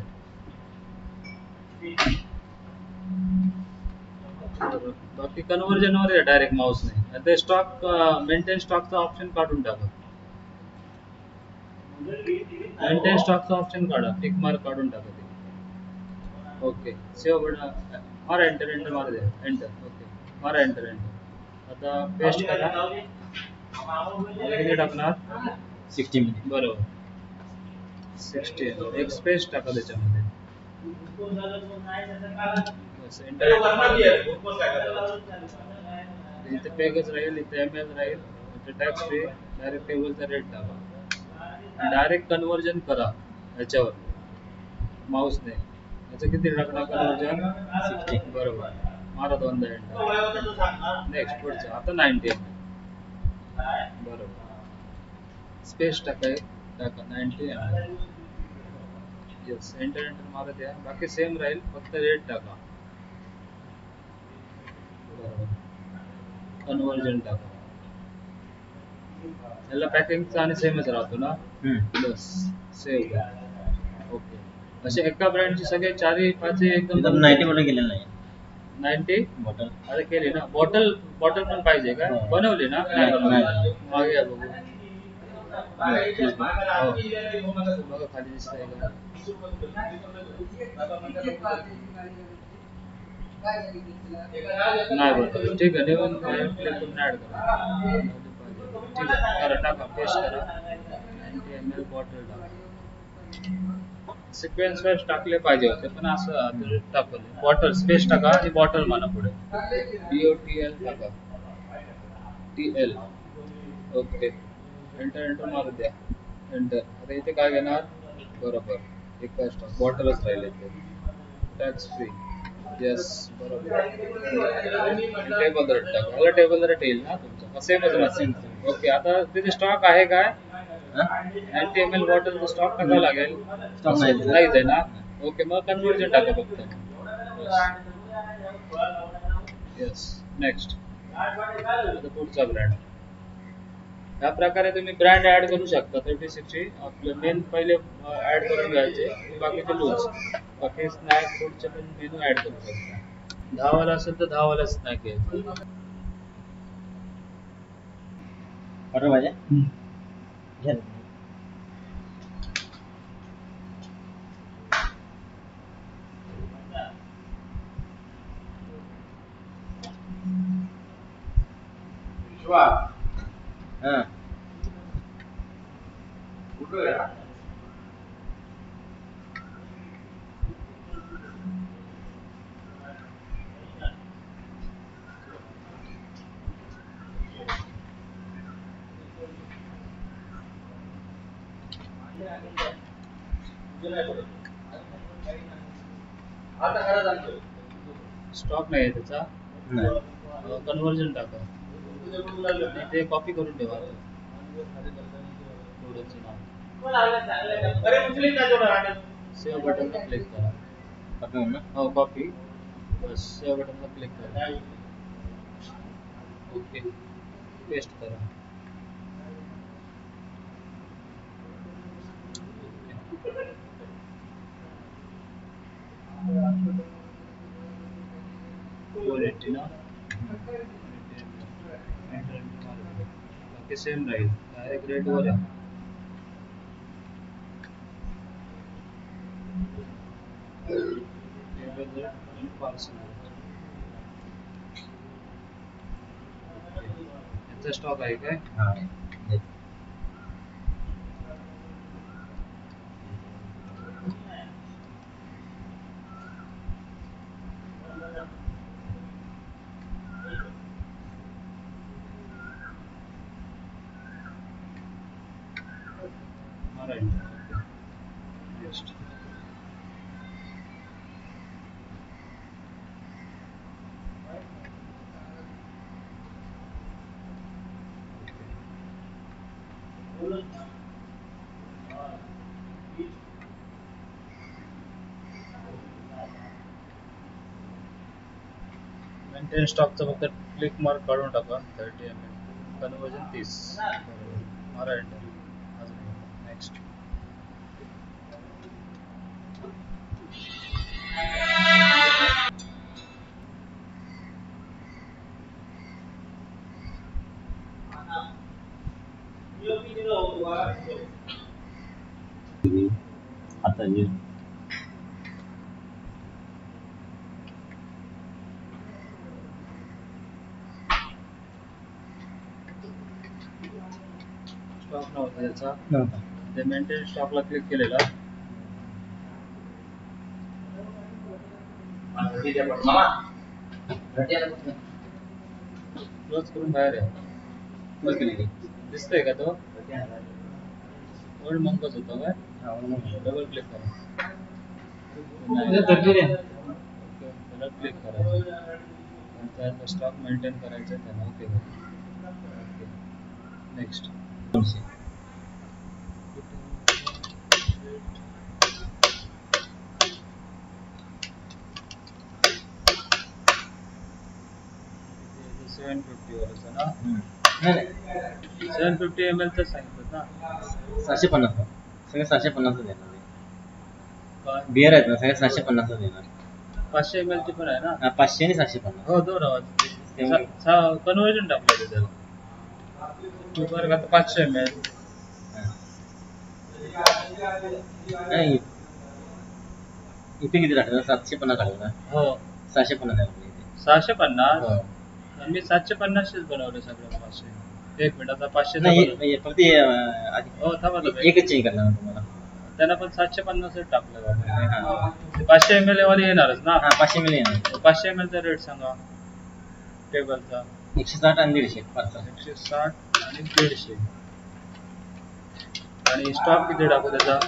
बाकी कन्वर्जनवर आहे डायरेक्ट माऊस नाही ते स्टॉक मेंटेन स्टॉकचा ऑप्शन काढून टाका मेंटेन स्टॉकचा ऑप्शन काढा टिक मार्क काढून टाका ते ओके सेव्ह बटन मारा एंटर मारा द्या एंटर ओके मारा एंटर आता पेस्ट करा किती टाकणार 60 मिनिट बरोबर 60 एक स्पेस टाका त्याच्यामध्ये बस एंटर इथे पेगच राहील इथे ml राहील इथे टॅक्स फ्री डायरेक्ट टेबलचा रेट टाका डायरेक्ट कन्वर्जन करा याच्यावर माऊसने याचं किती टाकणार कन्वर्जन 60 बरोबर मारा दोनदा एंटर नेक्स्ट पुढचं आता 90 बरोबर स्पेस टाका टाका 90 येस एंटर मारा द्या बाकी सेम राहील फक्त रेट टाका कन्वर्जन टाका याला पॅकिंगचा आणि सेमच राहतो ना बस सेव्ह ओके असे एका ब्रँडचे सगळे चारही पाचही एकदम 90 बॉटल केलेलं नाही 90 बॉटल अरे केली ना बॉटल पण पाहिजे का बनवली ना नाही बनवली मागे या बघू बघा खाली दिसतंय का नाही बनवलं ठीक आहे नवीन क्लिक करून ऍड करा ठीक आहे करा टाका पेस्ट करा 90 ml बॉटल टाका सिक्वेन्स वाईज टाकले पाहिजे होते पण असं टाकलं बॉटल स्पेस टाका आणि बॉटल म्हणा पुढे DOTL टाका TL ओके एंटर मारू द्या एंटर आता इथे काय घेणार बरोबर एक स्टॉक बॉटलच राहिले ते टॅक्स फ्री येस बरोबर टेबल रेट टाका याला टेबल रेट येईल ना तुमचा सेमच राहतील ओके आता तिथे स्टॉक आहे काय 90 ml बॉटल स्टॉक टाकावा लागेल स्टॉक नाहीच आहे ना ओके मग कन्वर्जन टाका फक्त येस नेक्स्ट आता पुढचा ब्रँड या प्रकारे तुम्ही ब्रँड ऍड करू शकता 36 आपलं मेन पहिले ऍड करून घ्यायचे बाकीचे लूज बाकी स्नॅक फूडचे पण मेनू ऍड करू शकता 10 वाला असेल तर 10 वाला स्नॅक घ्यायचा ऑर्डर माझ्या घ्या हां स्टॉक नाही आहे त्याचा नाही कन्वर्जन टाका ते कॉपी करून ठेवा प्रोडक्टचं नाव सेव्ह बटनला क्लिक करा कॉपी होऊन ना हो कॉपी बस सेव्ह बटनला क्लिक करा ओके पेस्ट करा क्वालिटी ना बाकी सेम राहील डायरेक्ट रेट वर आहे पार्सल याचा स्टॉक आहे काय हां नेक्स्ट मेंटेन स्टॉकचं फक्त क्लिक मार्क काढून टाका 30 ml कन्वर्जन 30 मारा एंटर अजून नेक्स्ट आता जे स्टॉक नव्हता त्याचा नव्हता ते मेंटेन स्टॉकला क्लिक केलेला क्लोज करून बाहेर आहे दिसतंय का तो ओल्ड मंकच होता काय डबल क्लिक करा त्याला क्लिक करायचं त्याचा स्टॉक मेंटेन करायचा त्याला ओके नेक्स्ट सेवन 750 वरचा ना 750 ml च सांगितलं ना 750 सगळे 750 देणार काय बिअर आहेत ना सगळे 750 देणार 500 ml ची पण आहे ना 500 आणि 750 हो दोन आवाज कन्वर्जन टाकलं त्याला तू बरं आता 500 ml नाही इथे किती टाकलं 750 टाकलं ना हो 750 आहे इथे 650 हो. मी 750 च बनवले सगळं 500 एक मिनिट आता 500 नाही फक्त आधी हो थांबा एकच चेंज करणार तुम्हाला त्यांना पण 750 च टाकलं बाबा हा 500 ml वाले येणारच ना 500 मिली येणार 500 ml चा रेट सांगा टेबलचा 160 आणि 150 पार्सल 160 आणि 150 आणि स्टॉक किती टाकू त्याचा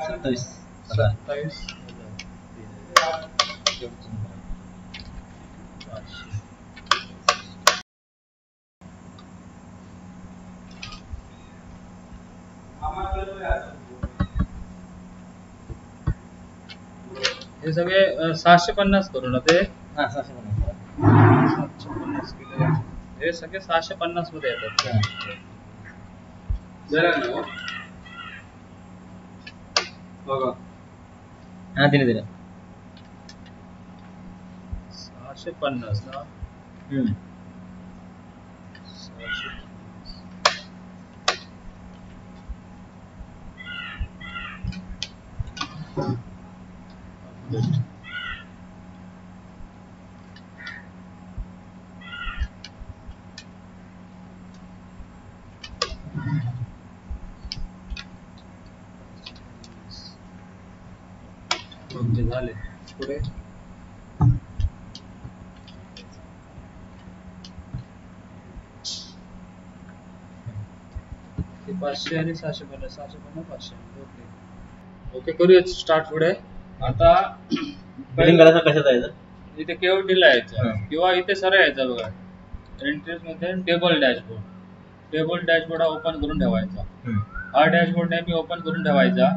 27 27 हे सगळे 650 करू ना ते हा 750 750 किलो हे सगळे 650 मध्ये येतात बघा हा दिले 650 ना 650 ओके झाले पुढे ते 500 आणि 650 500 ओके ओके करूया स्टार्ट पुढे आता बिलिंग करायचं कसं जायचं इथे केओटीला यायचं हं. किंवा इथे सरळ यायचं बघा एंट्रीज मध्ये टेबल डॅशबोर्ड हा ओपन करून ठेवायचा हा डॅशबोर्ड नेहमी ओपन करून ठेवायचा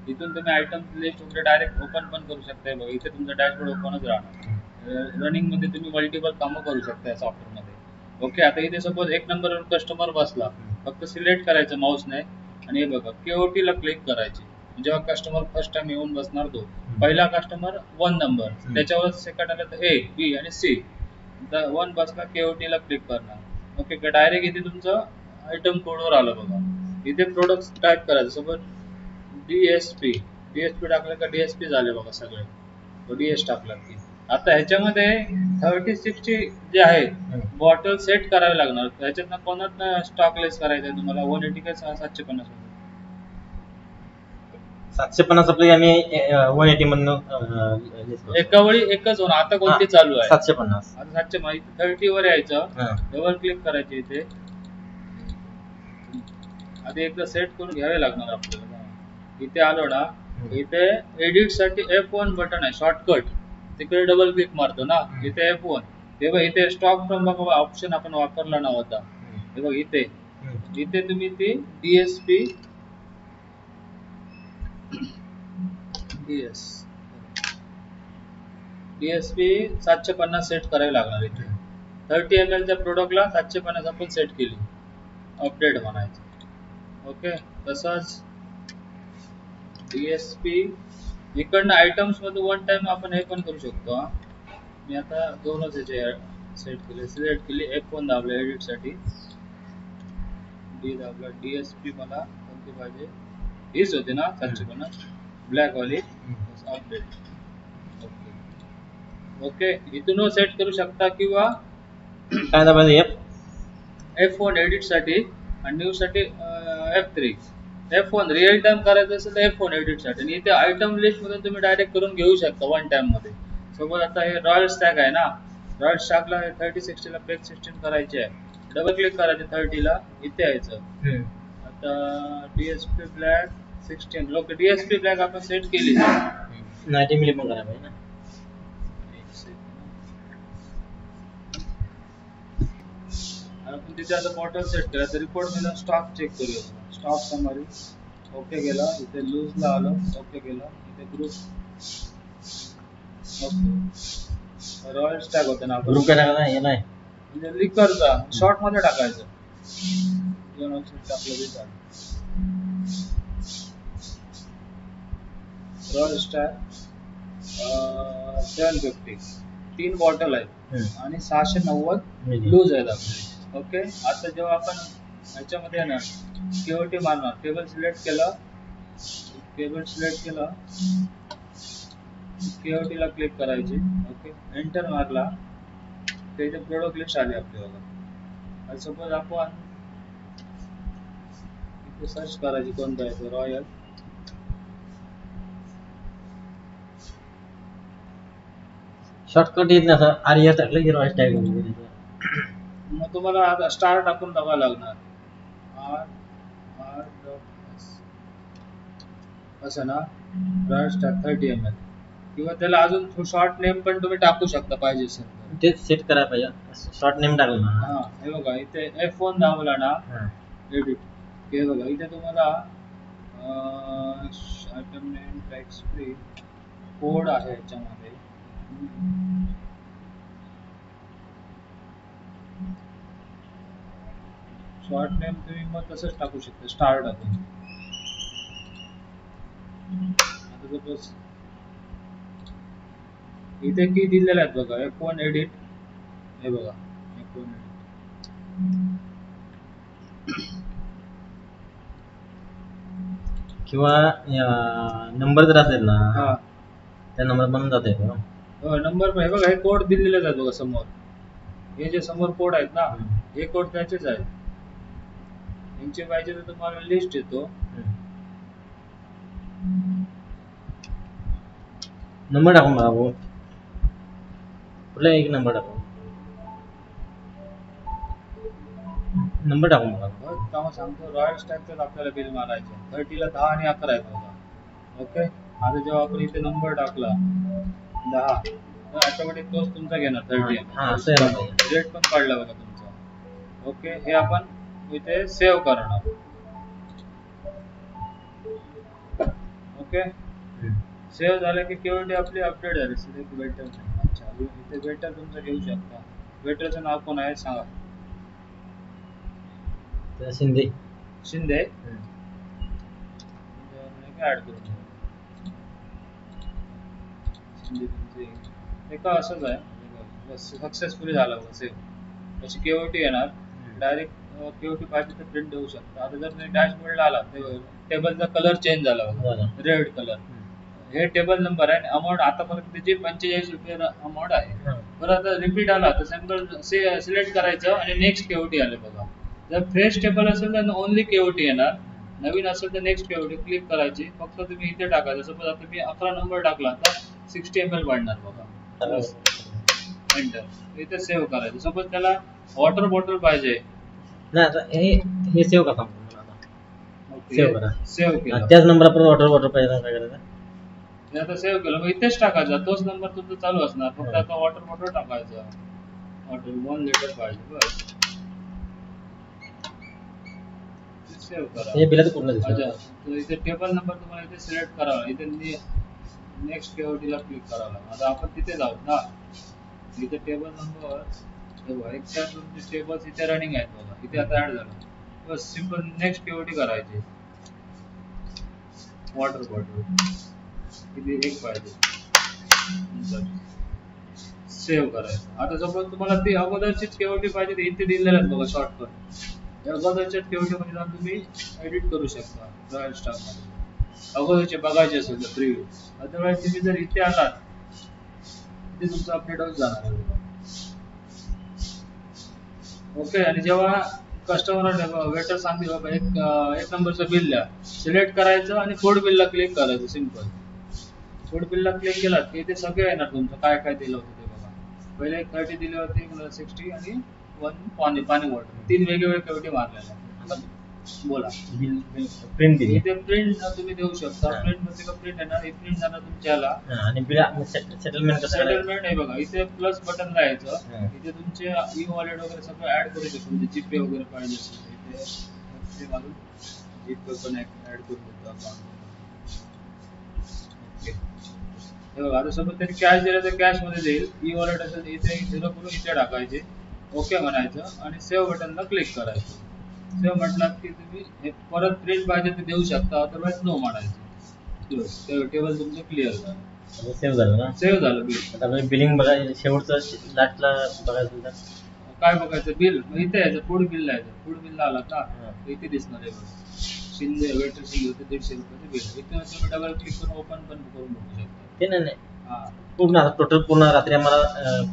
इथून तुम्ही आयटम लिस्ट वगैरे डायरेक्ट ओपन पण करू शकता बघा इथे तुमचा डॅशबोर्ड ओपनच राहणार रनिंग मध्ये तुम्ही मल्टिपल कामं करू शकता सॉफ्टवेअर मध्ये ओके आता इथे सपोज एक नंबरवर कस्टमर बसला फक्त सिलेक्ट करायचं माऊसने आणि हे बघा केओटी ला क्लिक करायची जेव्हा कस्टमर फर्स्ट टाइम येऊन बसणार तो पहिला कस्टमर 1 नंबर त्याच्यावर सेकंड आला तर ए बी आणि सी 1 बसला केओटी ला क्लिक करणार ओके डायरेक्ट इथे तुमचं आयटम कोडवर आलं बघा इथे प्रोडक्ट टाईप करायचं सोबत डीएसपी टाकलं का डीएसपी झाले बघा सगळे डीएस टाकला की आता ह्याच्यामध्ये 36 जे आहे बॉटल सेट करावे लागणार ह्याच्यातनं कोणात स्टॉक लेस करायचं तुम्हाला 180 का 750 750 आपली आम्ही 180 मधनं एका वेळी एकच होणार आता कोणती चालू आहे 750 आता 700 माहिती 30 वर यायचं डबल क्लिक करायचे इथे आधी एकदा सेट करून घ्यावे लागणार आपल्याला इथे आलो ना इथे एडिट साठी F1 बटन आहे शॉर्टकट तिकडे डबल क्लिक मारतो ना इथे F1 हे बघ इथे स्टॉक फ्रॉम बघा ऑप्शन आपण वापरला नव्हता हे बघ इथे तुम्ही ती DSP DS DSP 750 सेट करावी लागणार इथे. 30 ml च्या प्रोडक्टला 750 आपण सेट केली, अपडेट म्हणायचं. ओके, तसंच DSP इकडनं आयटम्स मध्ये वन टाइम आपण हे पण करू शकतो. मी आता दोनच याचे सेट केले, सिलेक्ट केली, F1 दाबलं एडिट साठी, D दाबला, DSP मला कोणती पाहिजे, हीच होती ना 750 ब्लॅक वाली, अपडेट. ओके, इथून सेट करू शकता किंवा काय दाबायचं F1 एडिट साठी आणि न्यू साठी F3. F1 रिअल टाइम करायचं असेल तर F1 एडिट साठी, आणि इथे आयटम लिस्ट मधून तुम्ही डायरेक्ट करून घेऊ शकता वन टाइम मध्ये. सोबत आता हे रॉयल स्टॅक आहे ना, रॉयल स्टॅकला 3060 ला पेज 16 करायचे आहे, डबल क्लिक करायचे 30 ला, इथे यायचं. आता DSP ब्लॅक 16 लोक, DSP ब्लॅक आपण सेट केली 90 मिली पण करायला पाहिजे ना. आपण तिथे आता बॉटल सेट केला तर रिपोर्ट मध्ये स्टॉक चेक करूया. स्टॉक समरी ओके गेला, इथे लूज ला आलो, ओके गेला, इथे ग्रुप ओके, रॉयल स्टॅक होता ना, ग्रुप काय टाकायचा हे नाही म्हणजे लिकरचा शॉर्ट मध्ये टाकायचं, दोन ऑप्शन टाकलं तरी चालेल. रॉयल स्टॅक 750 3 बॉटल आहेत आणि 690 लूज आहेत आपले. ओके, आता जेव्हा आपण ह्याच्यामध्ये ना केओटी मारणार, टेबल सिलेक्ट केलं, केओटी ला क्लिक करायची. ओके, एंटर मारला, त्याचे प्रोडक्ट लिस्ट आली आपली बघा. सपोज आपण इथे सर्च करायची कोणता आहे तो, रॉयल. शॉर्टकट येत नाही असं, आर्या टाकलं की रॉयल स्टॅग होईल. मग तुम्हाला आता स्टार टाकून बघावं लागणार, असं ना, रॉयल स्टॅक 30 ml, किंवा त्याला अजून शॉर्ट नेम पण तुम्ही टाकू शकता पाहिजे असेल तर. ते सेट करायला पाहिजे, शॉर्ट नेम टाकलं ना. हा, हे बघा इथे F1 दाबला ना, एडिट, हे बघा इथे तुम्हाला item name tax free code आहे याच्यामध्ये. शॉर्ट नेम तुम्ही मग तसंच टाकू शकता, स्टार टाकून. आता सपोज इथे की दिलेले आहेत बघा, F1 एडिट, हे बघा F1 एडिट, किंवा नंबर जर असेल ना, हा त्या नंबर बनून जाते. नंबर, हे बघा हे कोड दिलेले आहेत बघा समोर, हे जे समोर कोड आहेत ना, हे कोड त्याचेच आहेत. यांचे पाहिजे तर तुम्हाला लिस्ट येतो. नंबर टाकून बघा भाऊ, कुठला एक नंबर टाकून, नंबर टाकून बघा. तेव्हा सांगतो, रॉयल स्टॅकच आपल्याला बिल मारायचे, 30 ला 10 आणि 11 आहेत बघा. ओके, आता जेव्हा आपण इथे नंबर टाकला 10, तर ऑटोमॅटिक तोच तुमचा घेणार 30. रेट पण काढला बघा तुमचा. ओके, हे आपण इथे सेव्ह करणार. ओके, सेव्ह झालं की केवढी आपली अपडेट झाली. सिलेक्ट वेटर, अच्छा इथे वेटर तुमचं घेऊ शकता. वेटरचं नाव कोण आहे सांगा. शिंदे. शिंदे ऍड करून शिंदे तुमचे हे का असंच आहे, सक्सेसफुली झालं बघा सेव्ह. त्याची केओटी येणार, डायरेक्ट केओटी पाहिजे तर प्रिंट देऊ शकता. आता जर तुम्ही डॅशबोर्डला आला, टेबलचा कलर चेंज झाला बघा, रेड कलर. हे टेबल नंबर आहे, अमाऊंट आतापर्यंत त्याची 45 रुपये अमाऊंट आहे. बरं, आता रिपीट आला तर सॅम्पल सिलेक्ट करायचं आणि नेक्स्ट केओटी आले बघा. जर फ्रेश टेबल असेल तर ओनली केओटी येणार, नवीन असेल तर नेक्स्ट केओटी क्लिक करायची. फक्त तुम्ही इथे टाकायचं. सपोज आता मी 11 नंबर टाकला तर 60 ml वाढणार बघा. एंटर, इथे सेव्ह करायचं. सपोज त्याला वॉटर बॉटल पाहिजे, नाही आता हे सेव्ह का सांगतो मला आता. सेव्ह करा, सेव्ह केलं, त्याच नंबर वॉटर पाहिजे काय करायचं. आता सेव्ह केलं, मग इथेच टाकायचा, तोच नंबर तुमचा चालू असणार. फक्त आता वॉटर बॉटल टाकायचं, वॉटर 1 लिटर पाहिजे बस. सेव्ह करा. हे बिलात पूर्ण दिसतं. अच्छा, तर इथे टेबल नंबर तुम्हाला इथे सिलेक्ट करावा. इथे नेक्स्ट केओटी ला क्लिक करावं लागेल. आता आपण तिथे आहोत ना, इथे टेबल नंबर एक चार तुमचे टेबल्स इथे रनिंग आहेत बघा, इथे आता ऍड झालं. बस सिंपल नेक्स्ट केओटी करायची. वॉटर बॉटल किती एक पाहिजे, सेव्ह करायचं. आता सपोज तुम्हाला ती अगोदरचीच केओटी पाहिजे, तर इथे दिलेलं आहे बघा शॉर्टकट. अगोदरच्या केओटी मध्ये जाऊन तुम्ही एडिट करू शकता रॉयल स्टार मध्ये. अगोदरचे बघायचे असेल तर प्रिव्ह्यू. अदरवाईज तुम्ही जर इथे आलात ते तुमचं अपडेट होत जाणार आहे. ओके. आणि जेव्हा कस्टमर वेटर सांगते बाबा एक नंबरचं बिल द्या, सिलेक्ट करायचं आणि फूड बिलला क्लिक करायचं. सिंपल फूड बिलला क्लिक केलात की ते सगळे येणार तुमचं काय काय दिलं होतं ते बघा. पहिले 30 दिले होते, 60 आणि 1 पाणी वॉटर, 3 वेगवेगळे केवटी मारलेले. बोला. प्रिंट दिली. इथे प्रिंट तुम्ही देऊ शकता. प्रिंट मध्ये का प्रिंट येणार, हे प्रिंट जाणार तुमच्याला. आणि सेटलमेंट सेटलमेंट आहे बघा, इथे प्लस बटन राहायचं. इथे तुमचे ई वॉलेट वगैरे सगळं ऍड करू शकतो. म्हणजे जीपे वगैरे पाहिजे असेल इथे घालून जीपे पण ऍड करू शकतो अकाउंट. हे बघा, आता समज त्यांनी कॅश दिलं तर कॅश मध्ये देईल. ई वॉलेट असेल इथे 0 करून इथे टाकायचे, ओके म्हणायचं आणि सेव्ह बटनला क्लिक करायचं. सेव्ह म्हटलात की तुम्ही हे परत प्रिंट पाहिजे ते देऊ शकता, अदरवाईज नो म्हणायचं. टेबल तुमचं क्लिअर झालं. सेव्ह झालं ना. सेव्ह झालं बिल. आता बिलिंग बघायचं, शेवटचं लास्टला बघायचं तर काय बघायचं, बिल इथे यायचं. फूड बिल यायचं. फूड बिल आला का इथे दिसणार आहे बघा, शिंदे वेटर शिंदे होते 150 रुपयाचे बिल. इथे तुम्ही डबल क्लिक करून ओपन पण करून बघू शकता. ते नाही पूर्ण टोटल पूर्ण रात्री आम्हाला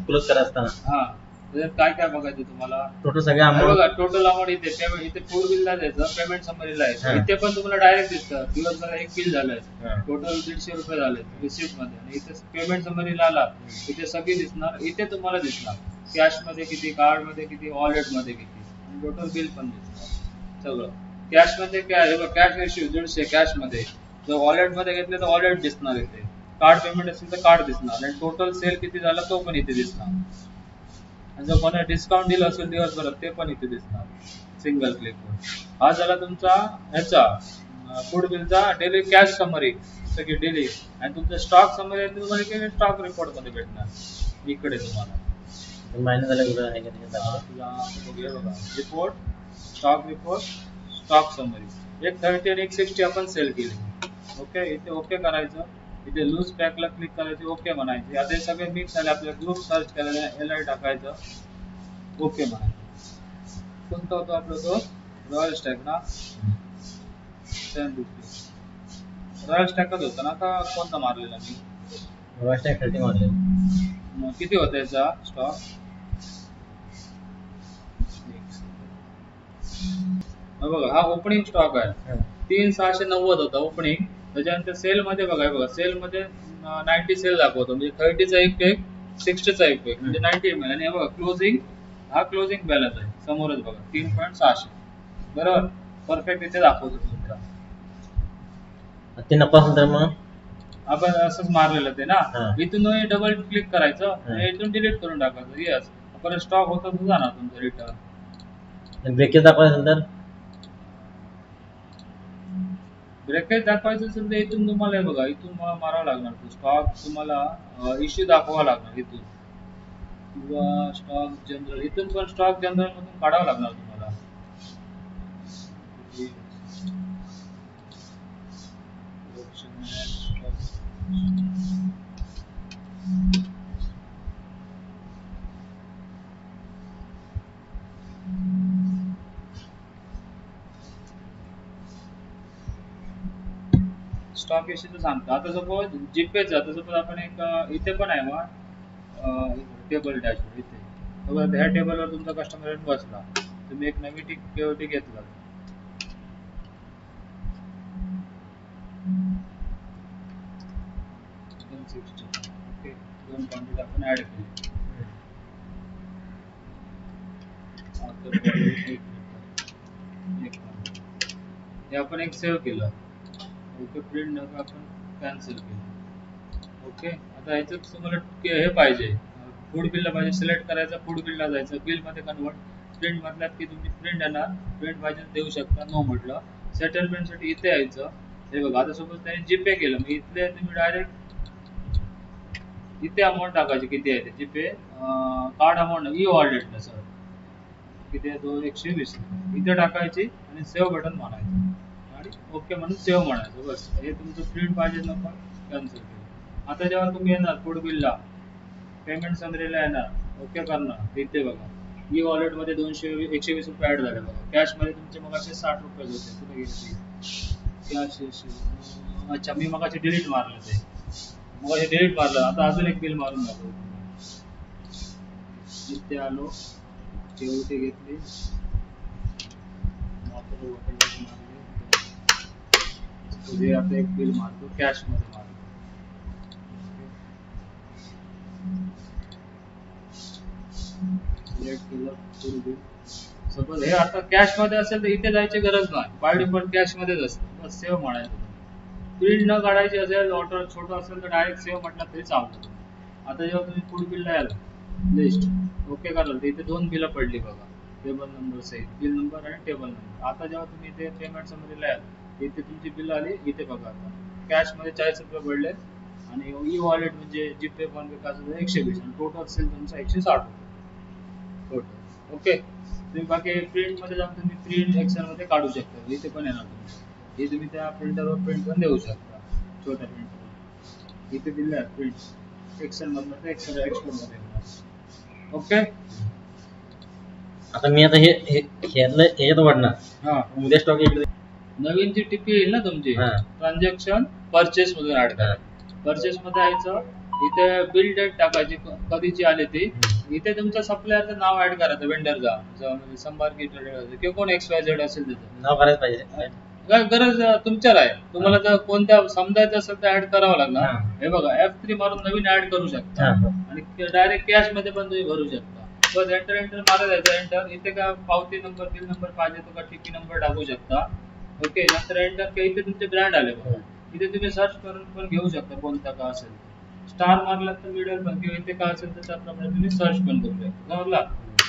क्लोज करायचं असताना हा त्याच्यात काय काय बघायचं तुम्हाला, टोटल सगळे अमाऊंट बघा. टोटल अमाऊंट इथे फूड बिलला द्यायचं, पेमेंट समरीला आहे. इथे पण तुम्हाला डायरेक्ट दिसतं दिवसभर एक बिल झालंय, टोटल 150 रुपये झाले रिसिप्ट मध्ये. आणि इथे पेमेंट समरीला आला, इथे सगळी दिसणार. इथे तुम्हाला दिसणार कॅश मध्ये किती, कार्ड मध्ये किती, वॉलेट मध्ये किती, आणि टोटल बिल पण दिसणार सगळं. कॅश मध्ये काय, कॅश रेशिओ 150 कॅश मध्ये. जर वॉलेट मध्ये घेतले तर वॉलेट दिसणार इथे. कार्ड पेमेंट असेल तर कार्ड दिसणार. आणि टोटल सेल किती झाला तो पण इथे दिसणार. आणि जर कोणा डिस्काउंट दिलं असेल दिवसभरात ते पण इथे दिसणार सिंगल क्लिक वर. हा झाला तुमचा ह्याचा फूड बिलचा डेली कॅश समरी सगळी डेली. आणि तुमचा स्टॉक समरी तुम्हाला स्टॉक रिपोर्ट मध्ये भेटणार इकडे तुम्हाला. महिना झाला report, stock report, stock summary. एक 30 आणि एक 60 आपण सेल केली. ओके. इथे ओके करायचं. इथे लूज पॅकला क्लिक करायचे, ओके म्हणायचे. आता हे सगळे मिक्स झाले, आपल्याला ग्रुप सर्च करायला एलआय टाकायचं, ओके म्हणायचं. कोणता होतो आपला तो रॉयल स्टॅक ना, रॉयल स्टॅकच होता ना. आता कोणता मारलेला मी, रॉयल स्टॅक 30 मारले. किती होता याचा स्टॉक, बघा हा ओपनिंग स्टॉक आहे 3690 होता ओपनिंग. त्याच्यानंतर सेल मध्ये बघा सेल मध्ये 90 सेल दाखवतो. म्हणजे 30चा एक पेक, 60चा एक पेक, म्हणजे 90 ml. आणि बघा क्लोजिंग, हा क्लोजिंग बॅलन्स आहे समोरच बघा 3.600. बरोबर, परफेक्ट इथे दाखवतो तुमचा. ते नफा असेल तर मग आपण असंच मारलेलं ते ना. इथून डबल क्लिक करायचं आणि इथून डिलीट करून टाकायचं. येस, परत स्टॉक होता तो जाणार तुमचा रिटर्न. ब्रेकेज दाखवायचं असेल तर ब्रेकेज दाखवायचं असेल तर इथून तुम्हाला बघा, इथून मला मारावं लागणार तो स्टॉक. तुम्हाला इश्यू दाखवावा लागणार इथून, किंवा स्टॉक जनरल. इथून पण स्टॉक जनरल मधून काढावं लागणार तुम्हाला. स्टॉक इश्यूचं सांगतो. आता सपोज जीपेच, आता सपोज आपण एक इथे पण आहे मग टेबल डॅशबोर्ड. इथे बघा, ह्या टेबलवर तुमचा कस्टमर बसला, तुम्ही एक नवी केओटी घेतला, ओके. 2 क्वांटिटी आपण ऍड केली. हे आपण एक सेव्ह केलं, ओके. प्रिंट आपण कॅन्सल केलं, ओके. आता ह्याच्यात तुम्हाला हे पाहिजे, फूड बिलला पाहिजे, सिलेक्ट करायचं, फूड बिलला जायचं, बिल मध्ये कन्वर्ट. प्रिंट म्हटल्यात की तुम्ही प्रिंट येणार, प्रिंट पाहिजे देऊ शकता. नो म्हटलं, सेटलमेंट साठी इथे यायचं. हे बघा, आता सोबत त्याने जीपे केलं, मग इथले तुम्ही डायरेक्ट इथे अमाऊंट टाकायची किती आहे ते जीपे कार्ड अमाऊंट ई वॉलेटला सर किती आहे 120 इथे टाकायची आणि सेव्ह बटन मारायचं आणि ओके म्हणून सेव्ह म्हणायचं बस. हे तुमचं प्रिंट पाहिजे नको कॅन्सल केलं. आता जेव्हा तुम्ही येणार फूड बिलला पेमेंट समरीला येणार ओके करणार इथे बघा ई वॉलेट मध्ये 120 रुपये ऍड झाले बघा. कॅश मध्ये तुमचे मग 60 रुपये होते कुठे गेले कॅश. अच्छा मी मग डिलीट मारलं ते मग डिलीट मारलं. आता अजून एक बिल मारून दाखवतो. इथे आलो केवटी घेतली तुझे आता एक बिल मारतो कॅश मध्ये मारतो. सपोज हे आता कॅश मध्ये असेल तर इथे जायची गरज नाही बाय डिफॉल्ट कॅश मध्येच असतं बस सेव्ह म्हणायचं. प्रिंट न काढायची असेल ऑर्डर छोटं असेल तर डायरेक्ट सेव्ह म्हटलं तरी चालतं. आता जेव्हा तुम्ही फूड बिल याल लिस्ट ओके कराल तर इथे 2 बिलं पडली बघा टेबल नंबर सहित बिल नंबर आणि टेबल नंबर. आता जेव्हा तुम्ही इथे पेमेंट समरीला याल इथे तुमची बिल आली इथे बघा आता कॅश मध्ये 40 रुपये पडले आणि ई वॉलेट म्हणजे जीपे फोन पे कसं 120 आणि टोटल असेल तुमचा 160 रुपये टोटल. ओके तुम्ही बाकी प्रिंट मध्ये जाऊन तुम्ही प्रिंट एक्सेल मध्ये काढू शकता इथे पण येणार तुमचं. हे तुम्ही त्या प्रिंटरवर प्रिंट पण देऊ शकता छोट्या प्रिंटरवर इथे दिलं प्रिंट एक्सेल मधलं ते एक्सेल एक्सपोर्ट मध्ये येणार. ओके आता मी आता हे ह्याच्यात वाढणार हा उद्या स्टॉक इकडे नवीन जी टीपी येईल ना तुमची ट्रान्झॅक्शन परचेस मधून ऍड करा. परचेस मध्ये यायचं इथे बिल डेट टाकायची कधीची आली ती इथे तुमच्या सप्लायरचं नाव ऍड करायचं वेंडरचा म्हणजे संभारकी किंवा कोण XYZ असेल त्याचं नाव करायला पाहिजे. गरज तुमच्यावर आहे. तुम्हाला जर कोणत्या समजायचं असेल तर ऍड करावं लागणार. हे बघा F3 मारून नवीन ऍड करू शकता आणि डायरेक्ट कॅश मध्ये पण तुम्ही भरू शकता. बस एंटर मारायचं एंटर इथे का पावती नंबर बिल नंबर पाहिजे तो का टीपी नंबर टाकू शकता. ओके नंतर एंटर इथे तुमचे ब्रँड आले बघा इथे तुम्ही सर्च करून पण घेऊ शकता कोणता का असेल स्टार मारला तर मिळेल पण किंवा इथे का असेल तर त्याप्रमाणे तुम्ही सर्च पण करू शकता. समजला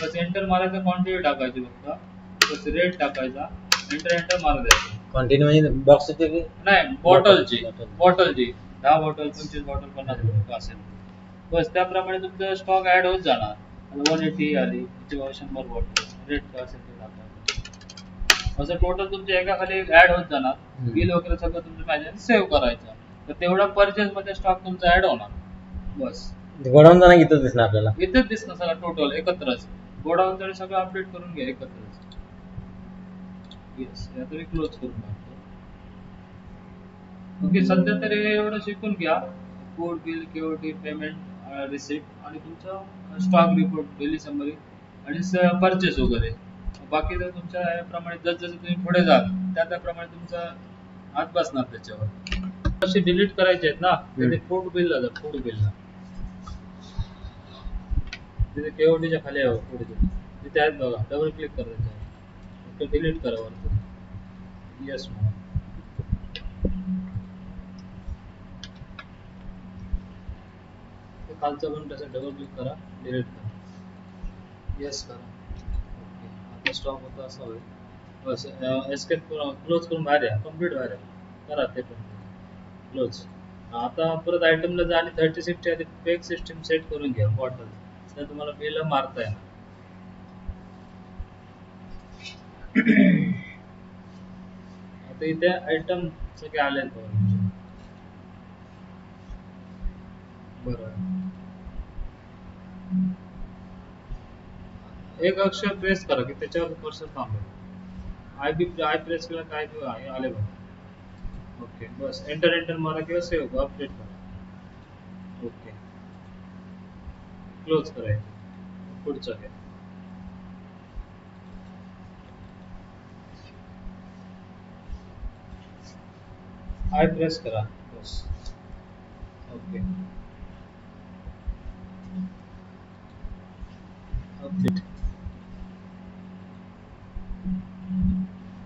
बस एंटर मारायचं क्वांटिटी टाकायची फक्त बस रेट टाकायचा एंटर मारा द्यायचं. क्वांटिटी म्हणजे बॉक्स नाही बॉटलची 10 बॉटल 25 बॉटल 50 बॉटल असेल बस त्याप्रमाणे तुमचा स्टॉक ऍड होत जाणार. 180 आली 100 बॉटल रेट काय असेल ते टाकायचं असं टोटल तुमच्या एका खाली ऍड होत जाणार. बिल वगैरे सगळं तुमचं मॅनेज सेव्ह करायचं तर तेवढा परचेस मध्ये स्टॉक तुमचा ऍड होणार. बस गोडाऊन जाणार इथंच दिसणार आपल्याला इथेच दिसणार सगळं टोटल एकत्रच गोडाऊन तरी सगळं अपडेट करून घ्या एकत्रच. येस आता मी क्लोज करून टाकतो. ओके सध्या तरी एवढं शिकून घ्या food bill KOT payment receipt आणि तुमचा स्टॉक रिपोर्ट डेली समरी आणि परचेस वगैरे बाकी तर तुमच्या याप्रमाणे जसं तुम्ही पुढे जाल त्याप्रमाणे तुमचा हात बसणार त्याच्यावर. असे डिलीट करायचे आहेत ना तिथे फूड बिल जातात फूड बिलला तिथे केओटीच्या खाली आहे फूड बिल तिथे आहेत बघा डबल क्लिक करा त्याच्यावर ओके डिलीट करा वरती येस म्हणा. खालचं पण तसं डबल क्लिक करा डिलीट करा येस करा. ओके आता स्टॉक होता असा होईल बस एस्केप क्लोज करून बाहेर या कम्प्लीट बाहेर या करा ते पण क्लोज. आता परत आयटमला जा आणि 36च्या आधी पेक सिस्टीम सेट करून घ्या बॉटल तर तुम्हाला बिल मारता येणार. आता इथे आयटम सगळे आले आहेत बरोबर. एक अक्षर प्रेस करा की त्याच्यावर कर्सर थांबेल. आय प्रेस केला काय आले बघा. ओके बस एंटर मारा किंवा सेव्ह अपडेट करा. ओके क्लोज करायचं पुढचं घ्या. आय प्रेस करा बस ओके अपडेट.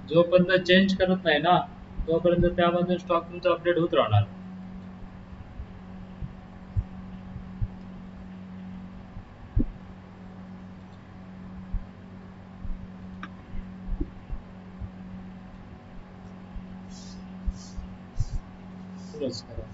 जोपर्यंत चेंज करत नाही ना तोपर्यंत त्यामध्ये स्टॉक तुमचा अपडेट होत राहणार. क्लोज करा.